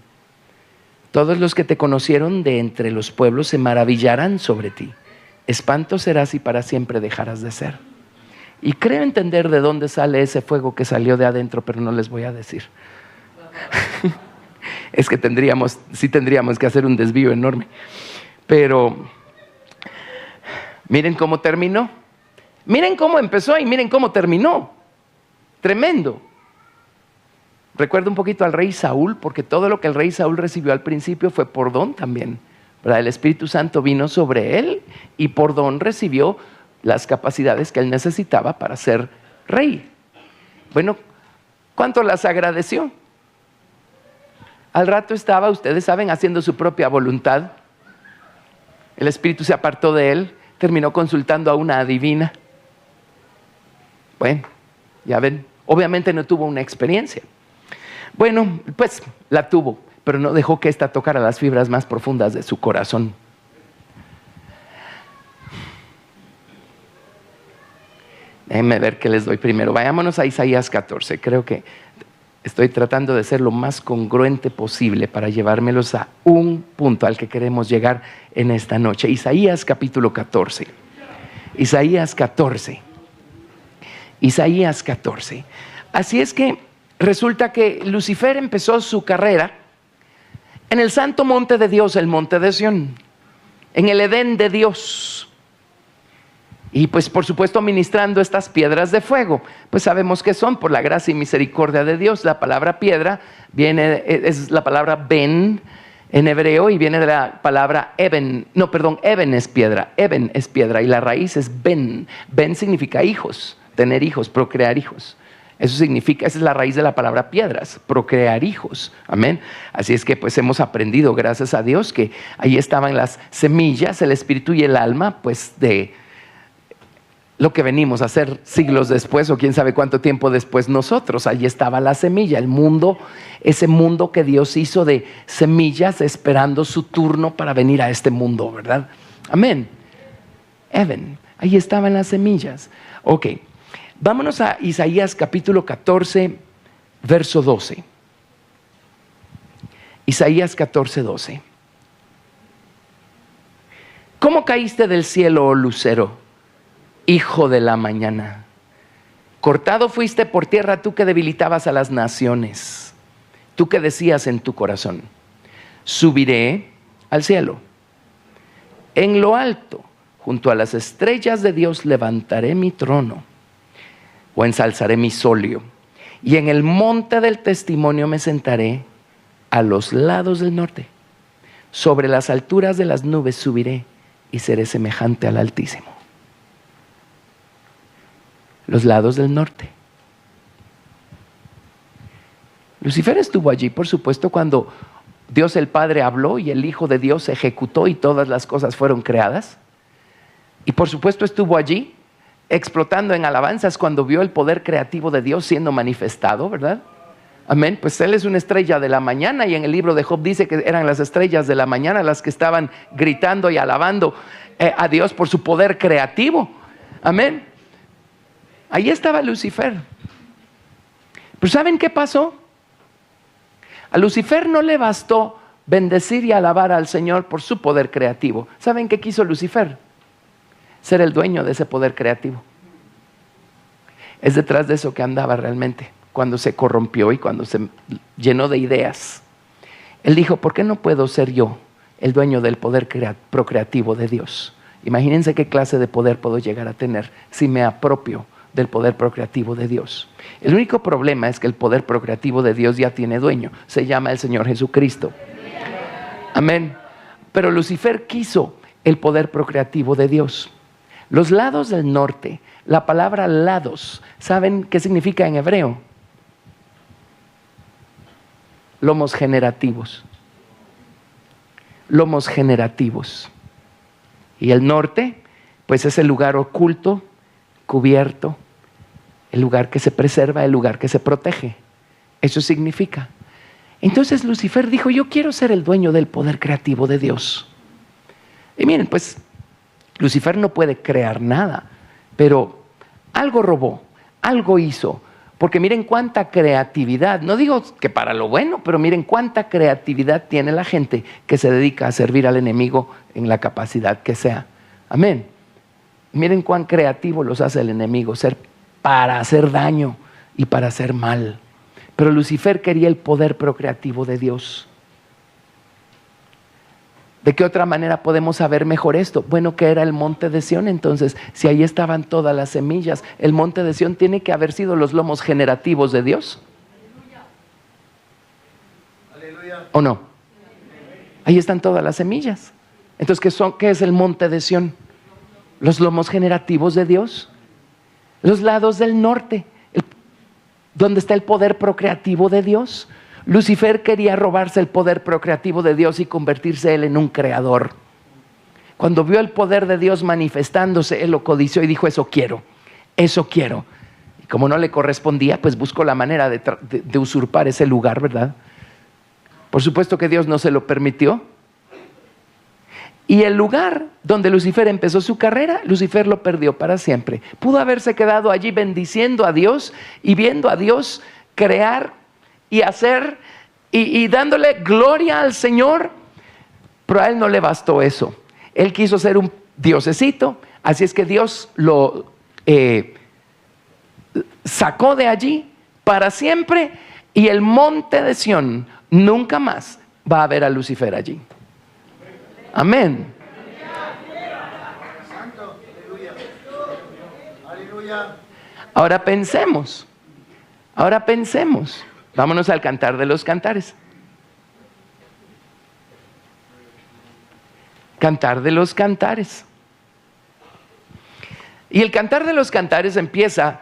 Todos los que te conocieron de entre los pueblos se maravillarán sobre ti. Espanto serás y para siempre dejarás de ser. Y creo entender de dónde sale ese fuego que salió de adentro, pero no les voy a decir. Es que sí tendríamos que hacer un desvío enorme. Pero miren cómo terminó. Miren cómo empezó y miren cómo terminó. Tremendo. Recuerda un poquito al rey Saúl, porque todo lo que el rey Saúl recibió al principio fue por don también, ¿verdad? El Espíritu Santo vino sobre él y por don recibió las capacidades que él necesitaba para ser rey. Bueno, ¿cuánto las agradeció? Al rato estaba, ustedes saben, haciendo su propia voluntad. El Espíritu se apartó de él, terminó consultando a una adivina. Bueno, ya ven, obviamente no tuvo una experiencia. Bueno, pues la tuvo, pero no dejó que ésta tocara las fibras más profundas de su corazón. Déjenme ver qué les doy primero. Vayámonos a Isaías 14. Creo que estoy tratando de ser lo más congruente posible para llevármelos a un punto al que queremos llegar en esta noche. Isaías capítulo 14. Isaías 14. Isaías 14. Así es que resulta que Lucifer empezó su carrera en el santo monte de Dios, el monte de Sión, en el Edén de Dios. Y pues por supuesto ministrando estas piedras de fuego, pues sabemos que son por la gracia y misericordia de Dios. La palabra piedra es la palabra ben en hebreo y viene de la palabra eben. Eben es piedra y la raíz es ben. Ben significa hijos, tener hijos, procrear hijos. Eso significa, esa es la raíz de la palabra piedras, procrear hijos. Amén. Así es que pues hemos aprendido, gracias a Dios, que ahí estaban las semillas, el espíritu y el alma, pues de lo que venimos a hacer siglos después o quién sabe cuánto tiempo después nosotros. Allí estaba la semilla, el mundo, ese mundo que Dios hizo de semillas esperando su turno para venir a este mundo, ¿verdad? Amén. Ahí estaban las semillas. Ok, vámonos a Isaías capítulo 14, verso 12. Isaías 14, 12. ¿Cómo caíste del cielo, oh lucero, hijo de la mañana? Cortado fuiste por tierra, tú que debilitabas a las naciones, tú que decías en tu corazón, subiré al cielo, en lo alto, junto a las estrellas de Dios levantaré mi trono, o ensalzaré mi solio, y en el monte del testimonio me sentaré a los lados del norte. sobre las alturas de las nubes subiré y seré semejante al Altísimo. Los lados del norte. Lucifer estuvo allí, por supuesto, cuando Dios el Padre habló y el Hijo de Dios se ejecutó y todas las cosas fueron creadas. Y por supuesto estuvo allí, explotando en alabanzas cuando vio el poder creativo de Dios siendo manifestado, ¿verdad? Amén. Pues él es una estrella de la mañana y en el libro de Job dice que eran las estrellas de la mañana las que estaban gritando y alabando a Dios por su poder creativo. Amén. Ahí estaba Lucifer. Pero ¿saben qué pasó? A Lucifer no le bastó bendecir y alabar al Señor por su poder creativo. ¿Saben qué quiso Lucifer? Ser el dueño de ese poder creativo. Es detrás de eso que andaba realmente, cuando se corrompió y cuando se llenó de ideas. Él dijo, ¿por qué no puedo ser yo el dueño del poder procreativo de Dios? Imagínense qué clase de poder puedo llegar a tener si me apropio del poder procreativo de Dios. El único problema es que el poder procreativo de Dios ya tiene dueño. Se llama el Señor Jesucristo. Amén. Pero Lucifer quiso el poder procreativo de Dios. Los lados del norte, la palabra lados, ¿saben qué significa en hebreo? Lomos generativos. Lomos generativos. Y el norte, pues es el lugar oculto, cubierto, el lugar que se preserva, el lugar que se protege. Eso significa. Entonces Lucifer dijo, yo quiero ser el dueño del poder creativo de Dios. Y miren, pues Lucifer no puede crear nada, pero algo robó, algo hizo. Porque miren cuánta creatividad, no digo que para lo bueno, pero miren cuánta creatividad tiene la gente que se dedica a servir al enemigo en la capacidad que sea. Amén. Miren cuán creativo los hace el enemigo, para hacer daño y para hacer mal. Pero Lucifer quería el poder procreativo de Dios. ¿De qué otra manera podemos saber mejor esto? Bueno, que era el monte de Sión. Entonces, si ahí estaban todas las semillas, el monte de Sión tiene que haber sido los lomos generativos de Dios. Aleluya. ¿O no? Ahí están todas las semillas. Entonces, ¿qué es el monte de Sión? Los lomos generativos de Dios. Los lados del norte, donde está el poder procreativo de Dios. Lucifer quería robarse el poder procreativo de Dios y convertirse él en un creador. Cuando vio el poder de Dios manifestándose, él lo codició y dijo, eso quiero, eso quiero. Y como no le correspondía, pues buscó la manera de usurpar ese lugar, ¿verdad? Por supuesto que Dios no se lo permitió. Y el lugar donde Lucifer empezó su carrera, Lucifer lo perdió para siempre. Pudo haberse quedado allí bendiciendo a Dios y viendo a Dios crear y hacer y dándole gloria al Señor, pero a él no le bastó eso. Él quiso ser un diosecito, así es que Dios lo sacó de allí para siempre y el monte de Sión nunca más va a ver a Lucifer allí. Amén. Ahora pensemos. Vámonos al Cantar de los Cantares. Cantar de los Cantares. Y el Cantar de los Cantares empieza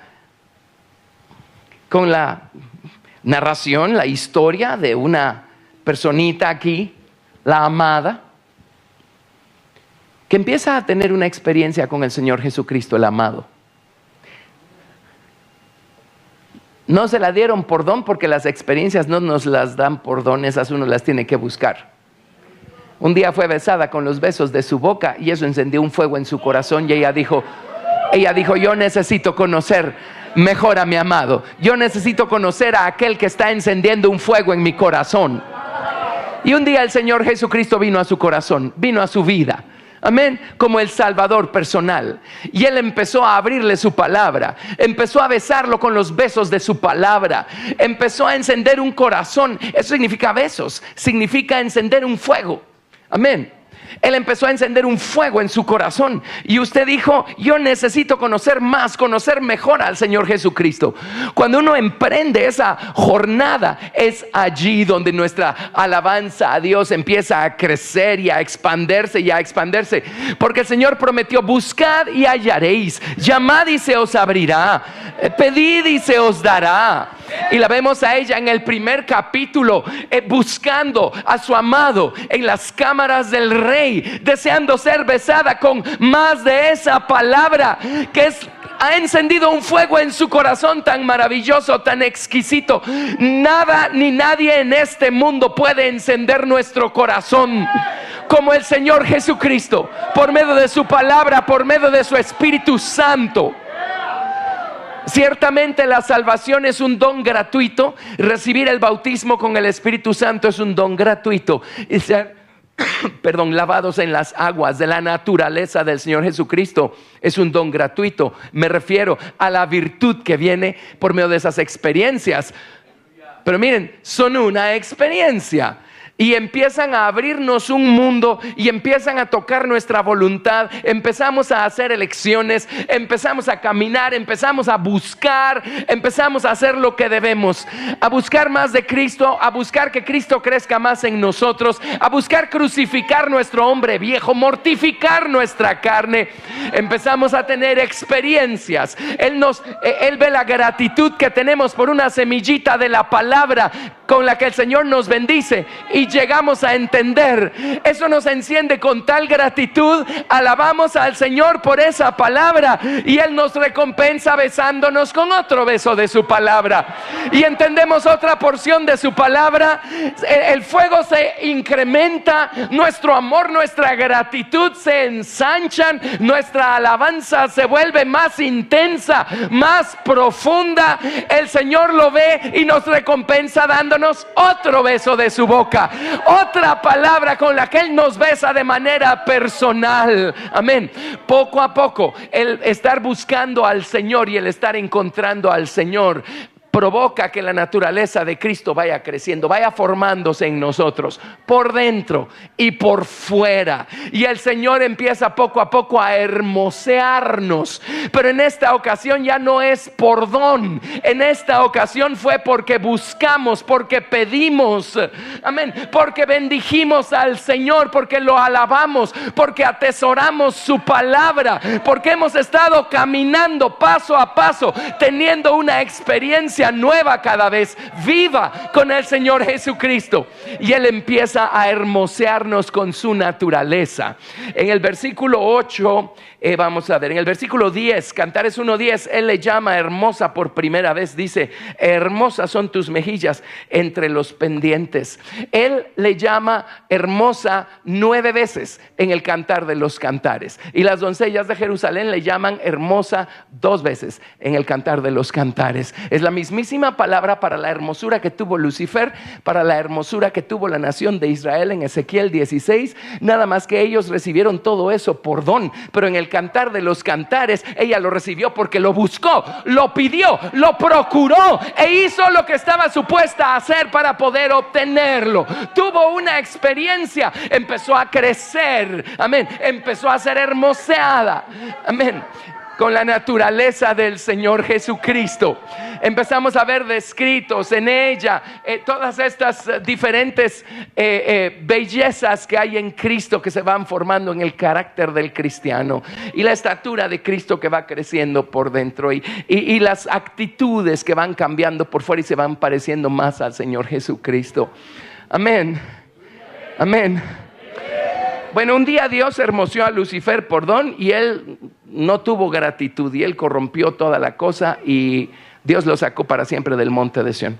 con la narración, la historia de una personita aquí, la amada, que empieza a tener una experiencia con el Señor Jesucristo, el amado. No se la dieron por don porque las experiencias no nos las dan por don, esas uno las tiene que buscar. Un día fue besada con los besos de su boca y eso encendió un fuego en su corazón y ella dijo, yo necesito conocer mejor a mi amado. Yo necesito conocer a aquel que está encendiendo un fuego en mi corazón. Y un día el Señor Jesucristo vino a su corazón, vino a su vida. Amén, como el Salvador personal. Y Él empezó a abrirle su palabra, empezó a besarlo con los besos de su palabra, empezó a encender un corazón. Eso significa besos, significa encender un fuego. Amén. Él empezó a encender un fuego en su corazón. Y usted dijo: yo necesito conocer más, conocer mejor al Señor Jesucristo. Cuando uno emprende esa jornada, es allí donde nuestra alabanza a Dios empieza a crecer y a expandirse y a expandirse. Porque el Señor prometió: buscad y hallaréis, llamad y se os abrirá, pedid y se os dará. Y la vemos a ella en el primer capítulo, buscando a su amado en las cámaras del rey, deseando ser besada con más de esa palabra que ha encendido un fuego en su corazón tan maravilloso, tan exquisito. Nada ni nadie en este mundo puede encender nuestro corazón como el Señor Jesucristo, por medio de su palabra, por medio de su Espíritu Santo. Ciertamente la salvación es un don gratuito. Recibir el bautismo con el Espíritu Santo es un don gratuito. Y ser lavados en las aguas de la naturaleza del Señor Jesucristo es un don gratuito. Me refiero a la virtud que viene por medio de esas experiencias. Pero miren, son una experiencia. Y empiezan a abrirnos un mundo y empiezan a tocar nuestra voluntad. Empezamos a hacer elecciones, empezamos a caminar, empezamos a buscar, empezamos a hacer lo que debemos. A buscar más de Cristo, a buscar que Cristo crezca más en nosotros, a buscar crucificar nuestro hombre viejo, mortificar nuestra carne. Empezamos a tener experiencias. Él ve la gratitud que tenemos por una semillita de la palabra con la que el Señor nos bendice, y llegamos a entender. Eso nos enciende con tal gratitud. Alabamos al Señor por esa palabra y Él nos recompensa besándonos con otro beso de su palabra, y entendemos otra porción de su palabra. El fuego se incrementa, nuestro amor, nuestra gratitud se ensanchan, nuestra alabanza se vuelve más intensa, más profunda. El Señor lo ve y nos recompensa dándonos otro beso de su boca, otra palabra con la que Él nos besa de manera personal. Amén. Poco a poco, el estar buscando al Señor y el estar encontrando al Señor provoca que la naturaleza de Cristo vaya creciendo, vaya formándose en nosotros, por dentro y por fuera. Y el Señor empieza poco a poco a hermosearnos. Pero en esta ocasión ya no es por don. En esta ocasión fue porque buscamos, porque pedimos. Amén. Porque bendijimos al Señor, porque lo alabamos, porque atesoramos su palabra, porque hemos estado caminando paso a paso, teniendo una experiencia nueva cada vez, viva con el Señor Jesucristo. Y Él empieza a hermosearnos con su naturaleza. En el versículo 8, vamos a ver, en el versículo 10, Cantares 1:10, Él le llama hermosa por primera vez. Dice: hermosas son tus mejillas entre los pendientes. Él le llama hermosa 9 veces en el Cantar de los Cantares. Y las doncellas de Jerusalén le llaman hermosa 2 veces en el Cantar de los Cantares. Es la mismísima palabra para la hermosura que tuvo Lucifer, para la hermosura que tuvo la nación de Israel en Ezequiel 16. Nada más que ellos recibieron todo eso por don, pero en el Cantar de los Cantares ella lo recibió porque lo buscó, lo pidió, lo procuró e hizo lo que estaba supuesta a hacer para poder obtenerlo. Tuvo una experiencia, empezó a crecer, amén, empezó a ser hermoseada, amén, con la naturaleza del Señor Jesucristo. Empezamos a ver descritos en ella todas estas diferentes bellezas que hay en Cristo, que se van formando en el carácter del cristiano, y la estatura de Cristo que va creciendo por dentro, y las actitudes que van cambiando por fuera y se van pareciendo más al Señor Jesucristo. Amén. Amén. Bueno, un día Dios hermoseó a Lucifer por don, y él no tuvo gratitud y él corrompió toda la cosa, y Dios lo sacó para siempre del monte de Sión.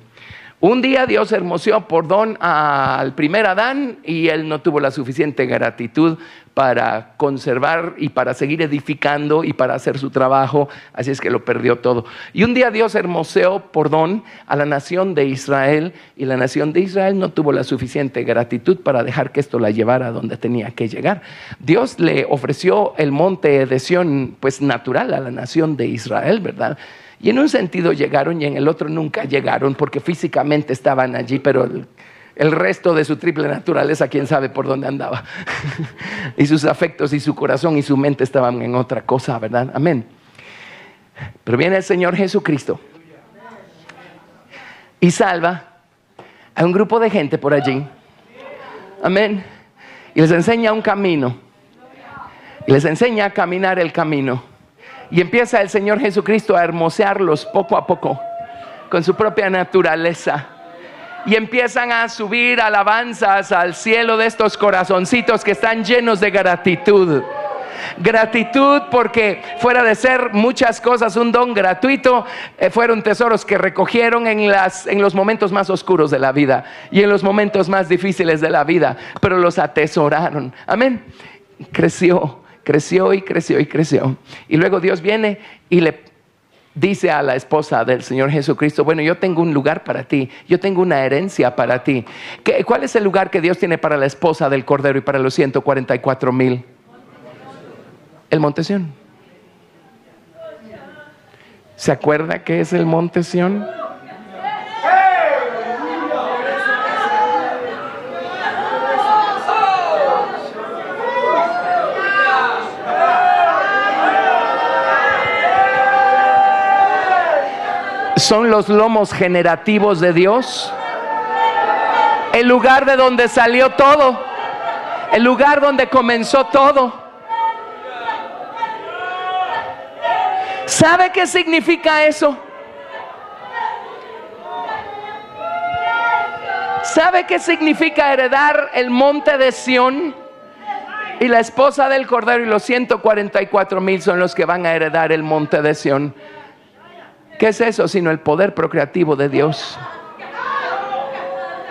Un día Dios hermoseó por don al primer Adán, y él no tuvo la suficiente gratitud para conservar y para seguir edificando y para hacer su trabajo, así es que lo perdió todo. Y un día Dios hermoseó por don a la nación de Israel, y la nación de Israel no tuvo la suficiente gratitud para dejar que esto la llevara a donde tenía que llegar. Dios le ofreció el monte de Sión, pues natural, a la nación de Israel, ¿verdad? Y en un sentido llegaron y en el otro nunca llegaron, porque físicamente estaban allí, pero el resto de su triple naturaleza, quién sabe por dónde andaba. Y sus afectos y su corazón y su mente estaban en otra cosa, ¿verdad? Amén. Pero viene el Señor Jesucristo y salva a un grupo de gente por allí. Amén. Y les enseña un camino. Y les enseña a caminar el camino. Y empieza el Señor Jesucristo a hermosearlos poco a poco con su propia naturaleza. Y empiezan a subir alabanzas al cielo de estos corazoncitos que están llenos de gratitud. Gratitud porque fuera de ser muchas cosas un don gratuito, fueron tesoros que recogieron en los momentos más oscuros de la vida y en los momentos más difíciles de la vida, pero los atesoraron. Amén. Creció y creció y creció. Y luego Dios viene y le dice a la esposa del Señor Jesucristo: bueno, yo tengo un lugar para ti, yo tengo una herencia para ti. ¿Cuál es el lugar que Dios tiene para la esposa del Cordero y para los 144,000? El Monte Sión. ¿Se acuerda qué es el Monte Sión? Son los lomos generativos de Dios. El lugar de donde salió todo. El lugar donde comenzó todo. ¿Sabe qué significa eso? ¿Sabe qué significa heredar el monte de Sión? Y la esposa del Cordero y los 144,000 son los que van a heredar el monte de Sión. ¿Qué es eso sino el poder procreativo de Dios?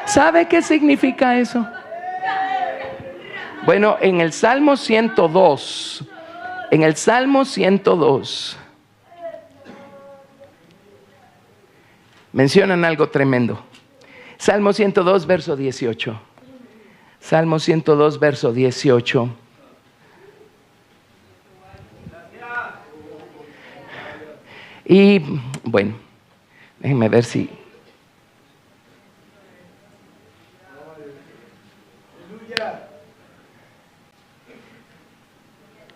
¿Sabe qué significa eso? Bueno, en el Salmo 102, mencionan algo tremendo. Salmo 102, verso 18. Salmo 102, verso 18. Y bueno, déjenme ver si...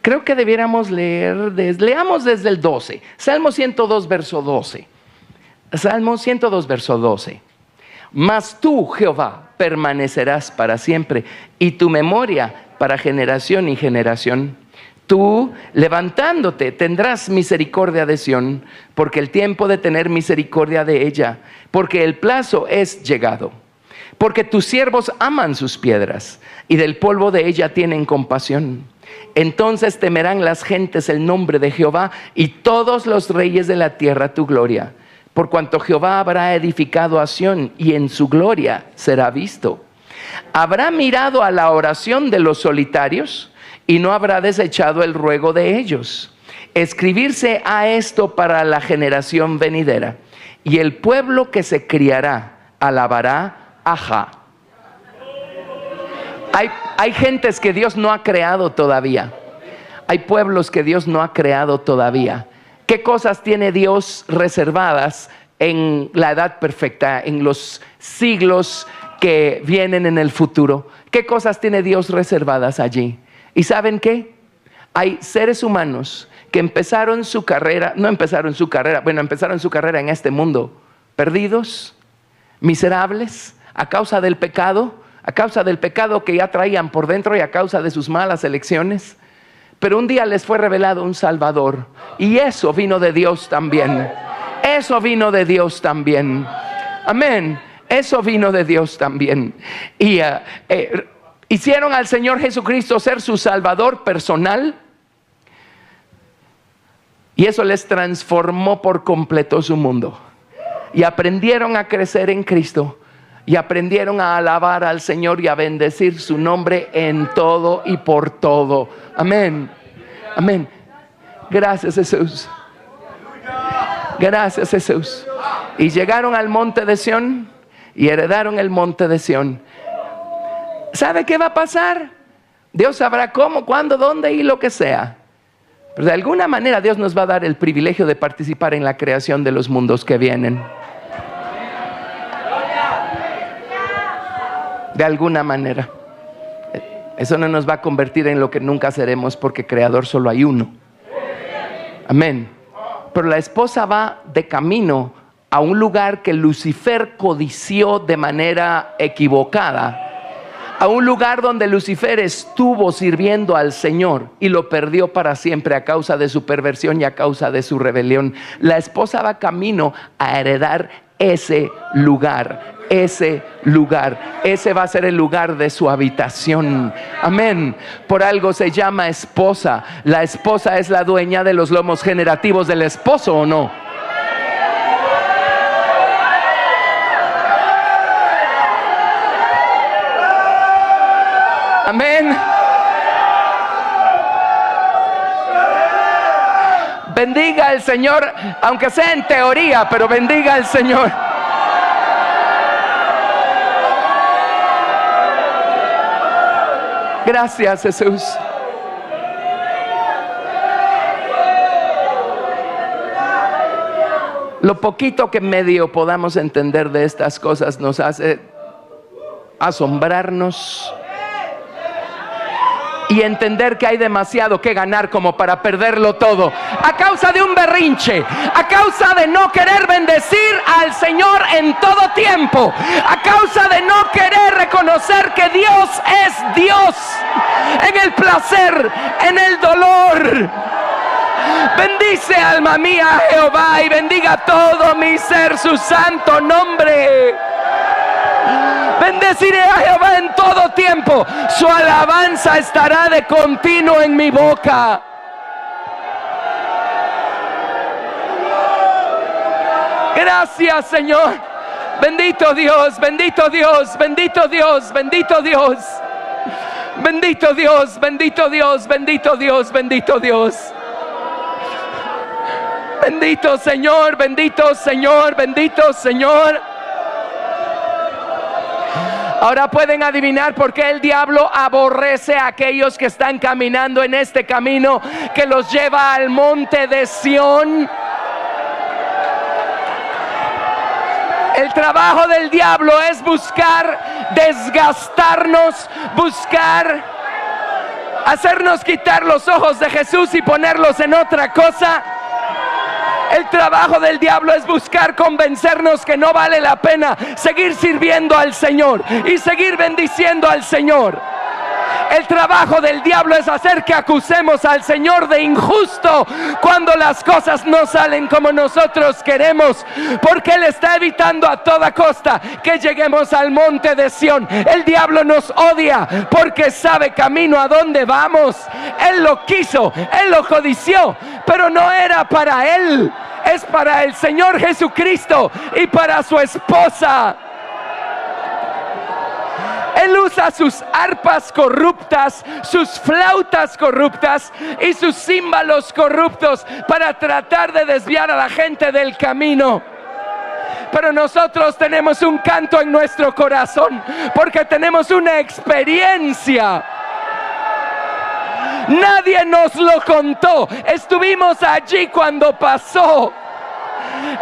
Creo que debiéramos leamos desde el 12. Salmo 102, verso 12. Salmo 102, verso 12. Mas tú, Jehová, permanecerás para siempre, y tu memoria para generación y generación. Tú, levantándote, tendrás misericordia de Sión, porque el tiempo de tener misericordia de ella, porque el plazo es llegado. Porque tus siervos aman sus piedras, y del polvo de ella tienen compasión. Entonces temerán las gentes el nombre de Jehová, y todos los reyes de la tierra tu gloria. Por cuanto Jehová habrá edificado a Sión, y en su gloria será visto. Habrá mirado a la oración de los solitarios, y no habrá desechado el ruego de ellos. Escribirse a esto para la generación venidera, y el pueblo que se criará alabará a Jah. Hay gentes que Dios no ha creado todavía. Hay pueblos que Dios no ha creado todavía. ¿Qué cosas tiene Dios reservadas en la edad perfecta, en los siglos que vienen en el futuro? ¿Qué cosas tiene Dios reservadas allí? ¿Y saben qué? Hay seres humanos que empezaron su carrera empezaron su carrera en este mundo, perdidos, miserables, a causa del pecado que ya traían por dentro y a causa de sus malas elecciones. Pero un día les fue revelado un Salvador, y eso vino de Dios también. Eso vino de Dios también. Amén. Eso vino de Dios también. Y hicieron al Señor Jesucristo ser su Salvador personal, y eso les transformó por completo su mundo. Y aprendieron a crecer en Cristo, y aprendieron a alabar al Señor y a bendecir su nombre en todo y por todo. Amén. Amén. Gracias, Jesús. Gracias, Jesús. Y llegaron al monte de Sión y heredaron el monte de Sión. ¿Sabe qué va a pasar? Dios sabrá cómo, cuándo, dónde y lo que sea. Pero de alguna manera Dios nos va a dar el privilegio de participar en la creación de los mundos que vienen. de alguna manera. Eso no nos va a convertir en lo que nunca seremos, porque creador solo hay uno. Amén. Pero la esposa va de camino a un lugar que Lucifer codició de manera equivocada, a un lugar donde Lucifer estuvo sirviendo al Señor y lo perdió para siempre a causa de su perversión y a causa de su rebelión. La esposa va camino a heredar ese lugar. Ese va a ser el lugar de su habitación. Amén. Por algo se llama esposa. La esposa es la dueña de los lomos generativos del esposo, ¿o no? Amén. Bendiga al Señor, aunque sea en teoría, pero bendiga al Señor. Gracias, Jesús. Lo poquito que medio podamos entender de estas cosas nos hace asombrarnos y entender que hay demasiado que ganar como para perderlo todo a causa de un berrinche, a causa de no querer bendecir al Señor en todo tiempo, a causa de no querer reconocer que Dios es Dios en el placer, en el dolor. Bendice, alma mía, a Jehová, y bendiga todo mi ser su santo nombre. Bendeciré a Jehová en todo tiempo, su alabanza estará de continuo en mi boca. Gracias, Señor. Bendito Dios, bendito Dios, bendito Dios, bendito Dios. Bendito Dios, bendito Dios, bendito Dios, bendito Dios. Bendito Señor, bendito Señor, bendito Señor. Ahora pueden adivinar por qué el diablo aborrece a aquellos que están caminando en este camino que los lleva al monte de Sión. El trabajo del diablo es buscar desgastarnos, buscar hacernos quitar los ojos de Jesús y ponerlos en otra cosa. El trabajo del diablo es buscar convencernos que no vale la pena seguir sirviendo al Señor y seguir bendiciendo al Señor. El trabajo del diablo es hacer que acusemos al Señor de injusto cuando las cosas no salen como nosotros queremos, porque Él está evitando a toda costa que lleguemos al monte de Sión. El diablo nos odia porque sabe camino a dónde vamos. Él lo quiso, Él lo codició, pero no era para Él, es para el Señor Jesucristo y para su esposa. Él usa sus arpas corruptas, sus flautas corruptas y sus címbalos corruptos para tratar de desviar a la gente del camino. Pero nosotros tenemos un canto en nuestro corazón porque tenemos una experiencia. Nadie nos lo contó. Estuvimos allí cuando pasó.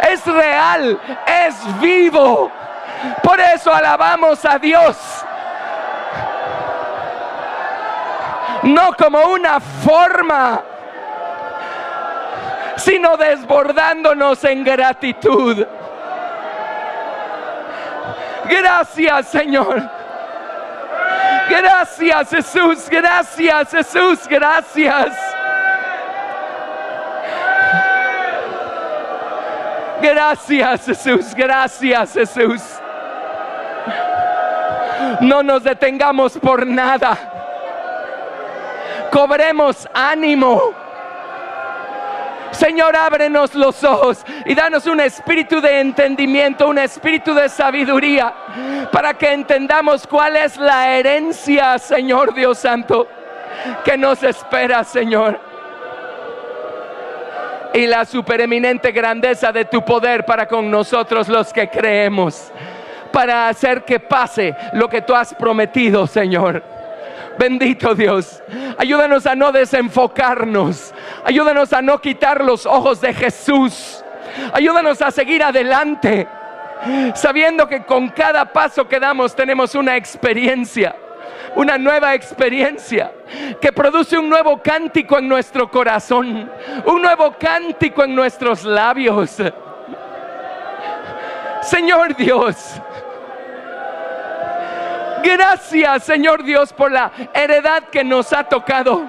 Es real, es vivo. Por eso alabamos a Dios. No como una forma, sino desbordándonos en gratitud. Gracias, Señor. Gracias, Jesús. Gracias, Jesús. Gracias. Gracias, Jesús. Gracias, Jesús. No nos detengamos por nada. Cobremos ánimo. Señor, ábrenos los ojos y danos un espíritu de entendimiento, un espíritu de sabiduría, para que entendamos cuál es la herencia, Señor Dios Santo, que nos espera, Señor. Y la supereminente grandeza de tu poder para con nosotros los que creemos, para hacer que pase lo que tú has prometido, Señor. Bendito Dios, ayúdanos a no desenfocarnos, ayúdanos a no quitar los ojos de Jesús, ayúdanos a seguir adelante, sabiendo que con cada paso que damos tenemos una experiencia, una nueva experiencia que produce un nuevo cántico en nuestro corazón, un nuevo cántico en nuestros labios. Señor Dios, gracias, Señor Dios, por la heredad que nos ha tocado.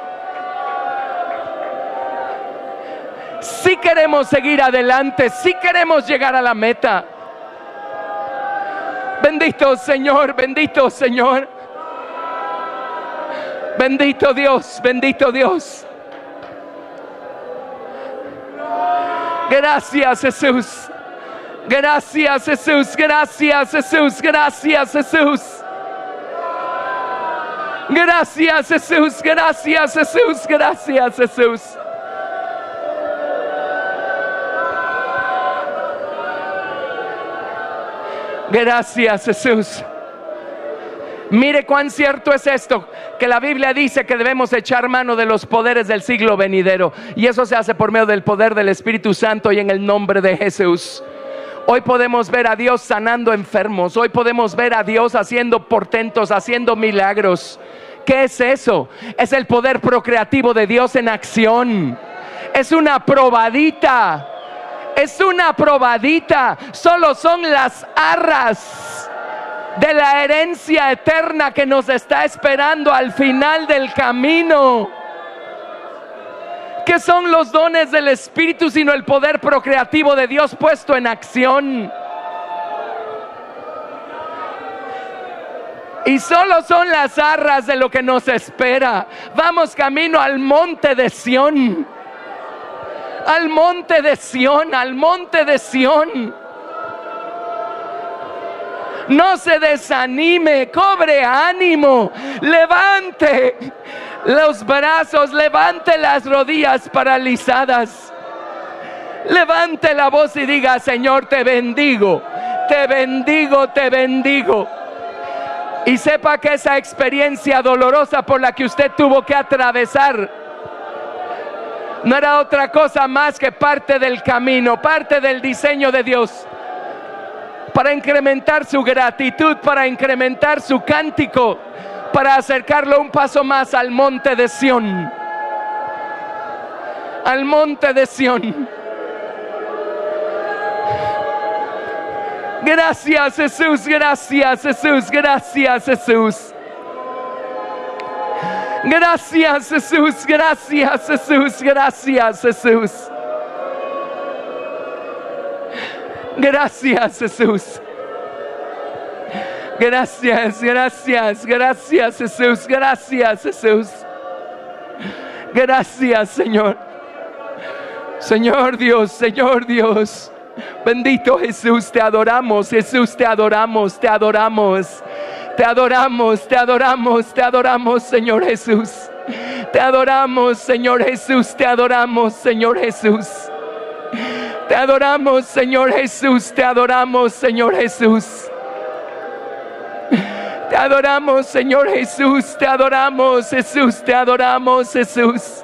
Sí queremos seguir adelante, sí queremos llegar a la meta. Bendito Señor, bendito Señor. Bendito Dios, bendito Dios. Gracias, Jesús. Gracias, Jesús. Gracias, Jesús. Gracias, Jesús. Gracias, Jesús. Gracias, Jesús. Gracias, Jesús. Gracias, Jesús. Mire cuán cierto es esto, que la Biblia dice que debemos echar mano de los poderes del siglo venidero, y eso se hace por medio del poder del Espíritu Santo y en el nombre de Jesús. Hoy podemos ver a Dios sanando enfermos, hoy podemos ver a Dios haciendo portentos, haciendo milagros. ¿Qué es eso? Es el poder procreativo de Dios en acción. Es una probadita. Es una probadita. Solo son las arras de la herencia eterna que nos está esperando al final del camino. ¿Qué son los dones del Espíritu sino el poder procreativo de Dios puesto en acción? Y solo son las arras de lo que nos espera. Vamos camino al monte de Sión. Al monte de Sión, al monte de Sión. No se desanime, cobre ánimo, levante los brazos, levante las rodillas paralizadas, levante la voz y diga: Señor, te bendigo, te bendigo, te bendigo. Y sepa que esa experiencia dolorosa por la que usted tuvo que atravesar no era otra cosa más que parte del camino, parte del diseño de Dios, para incrementar su gratitud, para incrementar su cántico, para acercarlo un paso más al monte de Sión. Al monte de Sión. Gracias, Jesús, gracias, Jesús, gracias, Jesús. Gracias, Jesús, gracias, Jesús, gracias, Jesús. Gracias, Jesús. Gracias, gracias, gracias, Jesús. Gracias, Jesús. Gracias, Señor. Señor Dios, Señor Dios. Bendito Jesús, te adoramos, Jesús, te adoramos, te adoramos. Te adoramos, te adoramos, te adoramos, Señor Jesús. Te adoramos, Señor Jesús, te adoramos, Señor Jesús. Te adoramos, Señor Jesús, te adoramos, Señor Jesús. Te adoramos, Señor Jesús, te adoramos, Jesús, te adoramos, Jesús.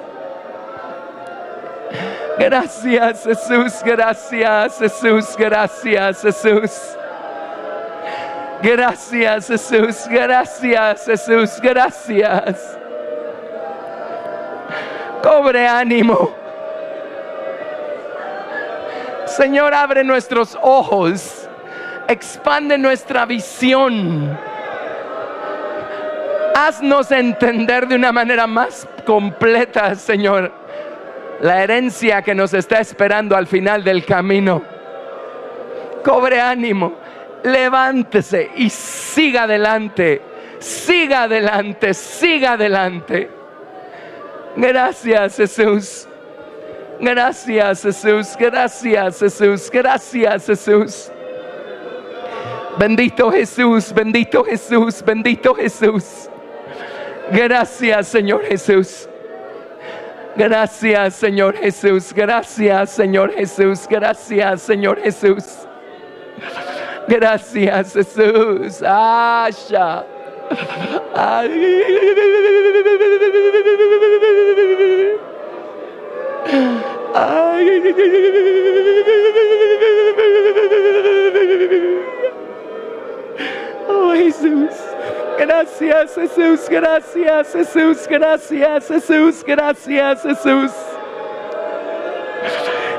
Gracias, Jesús, gracias, Jesús, gracias, Jesús. Gracias, Jesús, gracias, Jesús, gracias. Cobre ánimo. Señor, abre nuestros ojos, expande nuestra visión. Haznos entender de una manera más completa, Señor, la herencia que nos está esperando al final del camino. Cobre ánimo, levántese y siga adelante, siga adelante, siga adelante. Gracias, Jesús. Gracias, Jesús, gracias, Jesús, gracias, Jesús. Bendito Jesús, bendito Jesús, bendito Jesús. Gracias, Señor Jesús. Gracias, Señor Jesús. Gracias, Señor Jesús. Gracias, Señor Jesús. Gracias, Jesús. Asha. Ay. Jesús. Gracias, Jesús. Gracias, Jesús. Gracias, Jesús. Gracias, Jesús.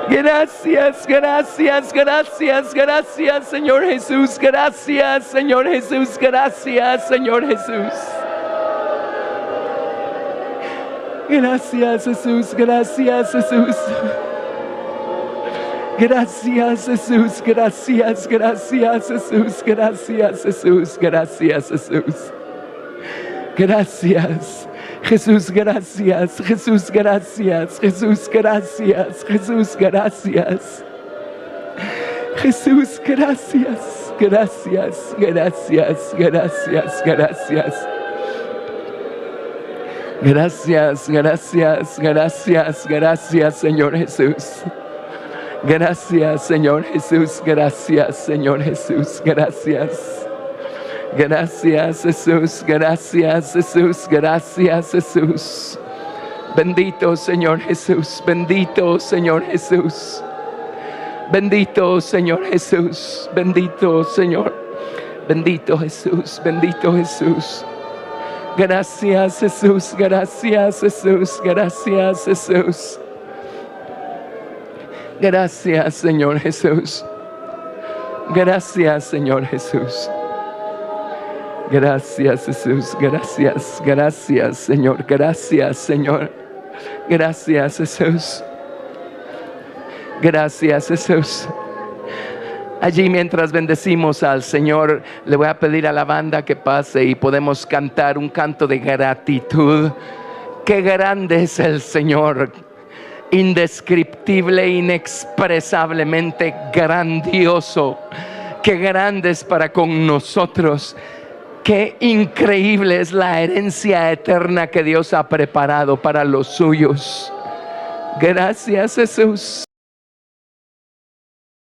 Gracias, gracias, gracias, gracias, Señor Jesús. Gracias, Señor Jesús. Gracias, Señor Jesús. Gracias, Jesús. Gracias, Jesús. Gracias, Jesús. Gracias, gracias, Jesús. Gracias, Jesús. Gracias, Jesús. Gracias. Jesús, gracias. Jesús, gracias. Jesús, gracias. Jesús, gracias. Jesús, gracias. Gracias, gracias, gracias, gracias. Gracias, gracias, gracias, gracias, Señor Jesús. Gracias, Señor Jesús. Gracias, Señor Jesús. Gracias. Gracias, Jesús. Gracias, Jesús. Gracias, Jesús. Bendito, Señor Jesús. Bendito, Señor Jesús. Bendito, Señor Jesús. Bendito, Señor. Bendito Jesús. Bendito Jesús. Gracias, Jesús. Gracias, Jesús. Gracias, Jesús. Gracias, Señor Jesús. Gracias, Señor Jesús. Gracias, Jesús. Gracias, gracias, Señor. Gracias, Señor. Gracias, Jesús. Gracias, Jesús. Allí, mientras bendecimos al Señor, le voy a pedir a la banda que pase y podemos cantar un canto de gratitud. Qué grande es el Señor. Indescriptible, inexpresablemente grandioso. Qué grande es para con nosotros. Qué increíble es la herencia eterna que Dios ha preparado para los suyos. Gracias, Jesús.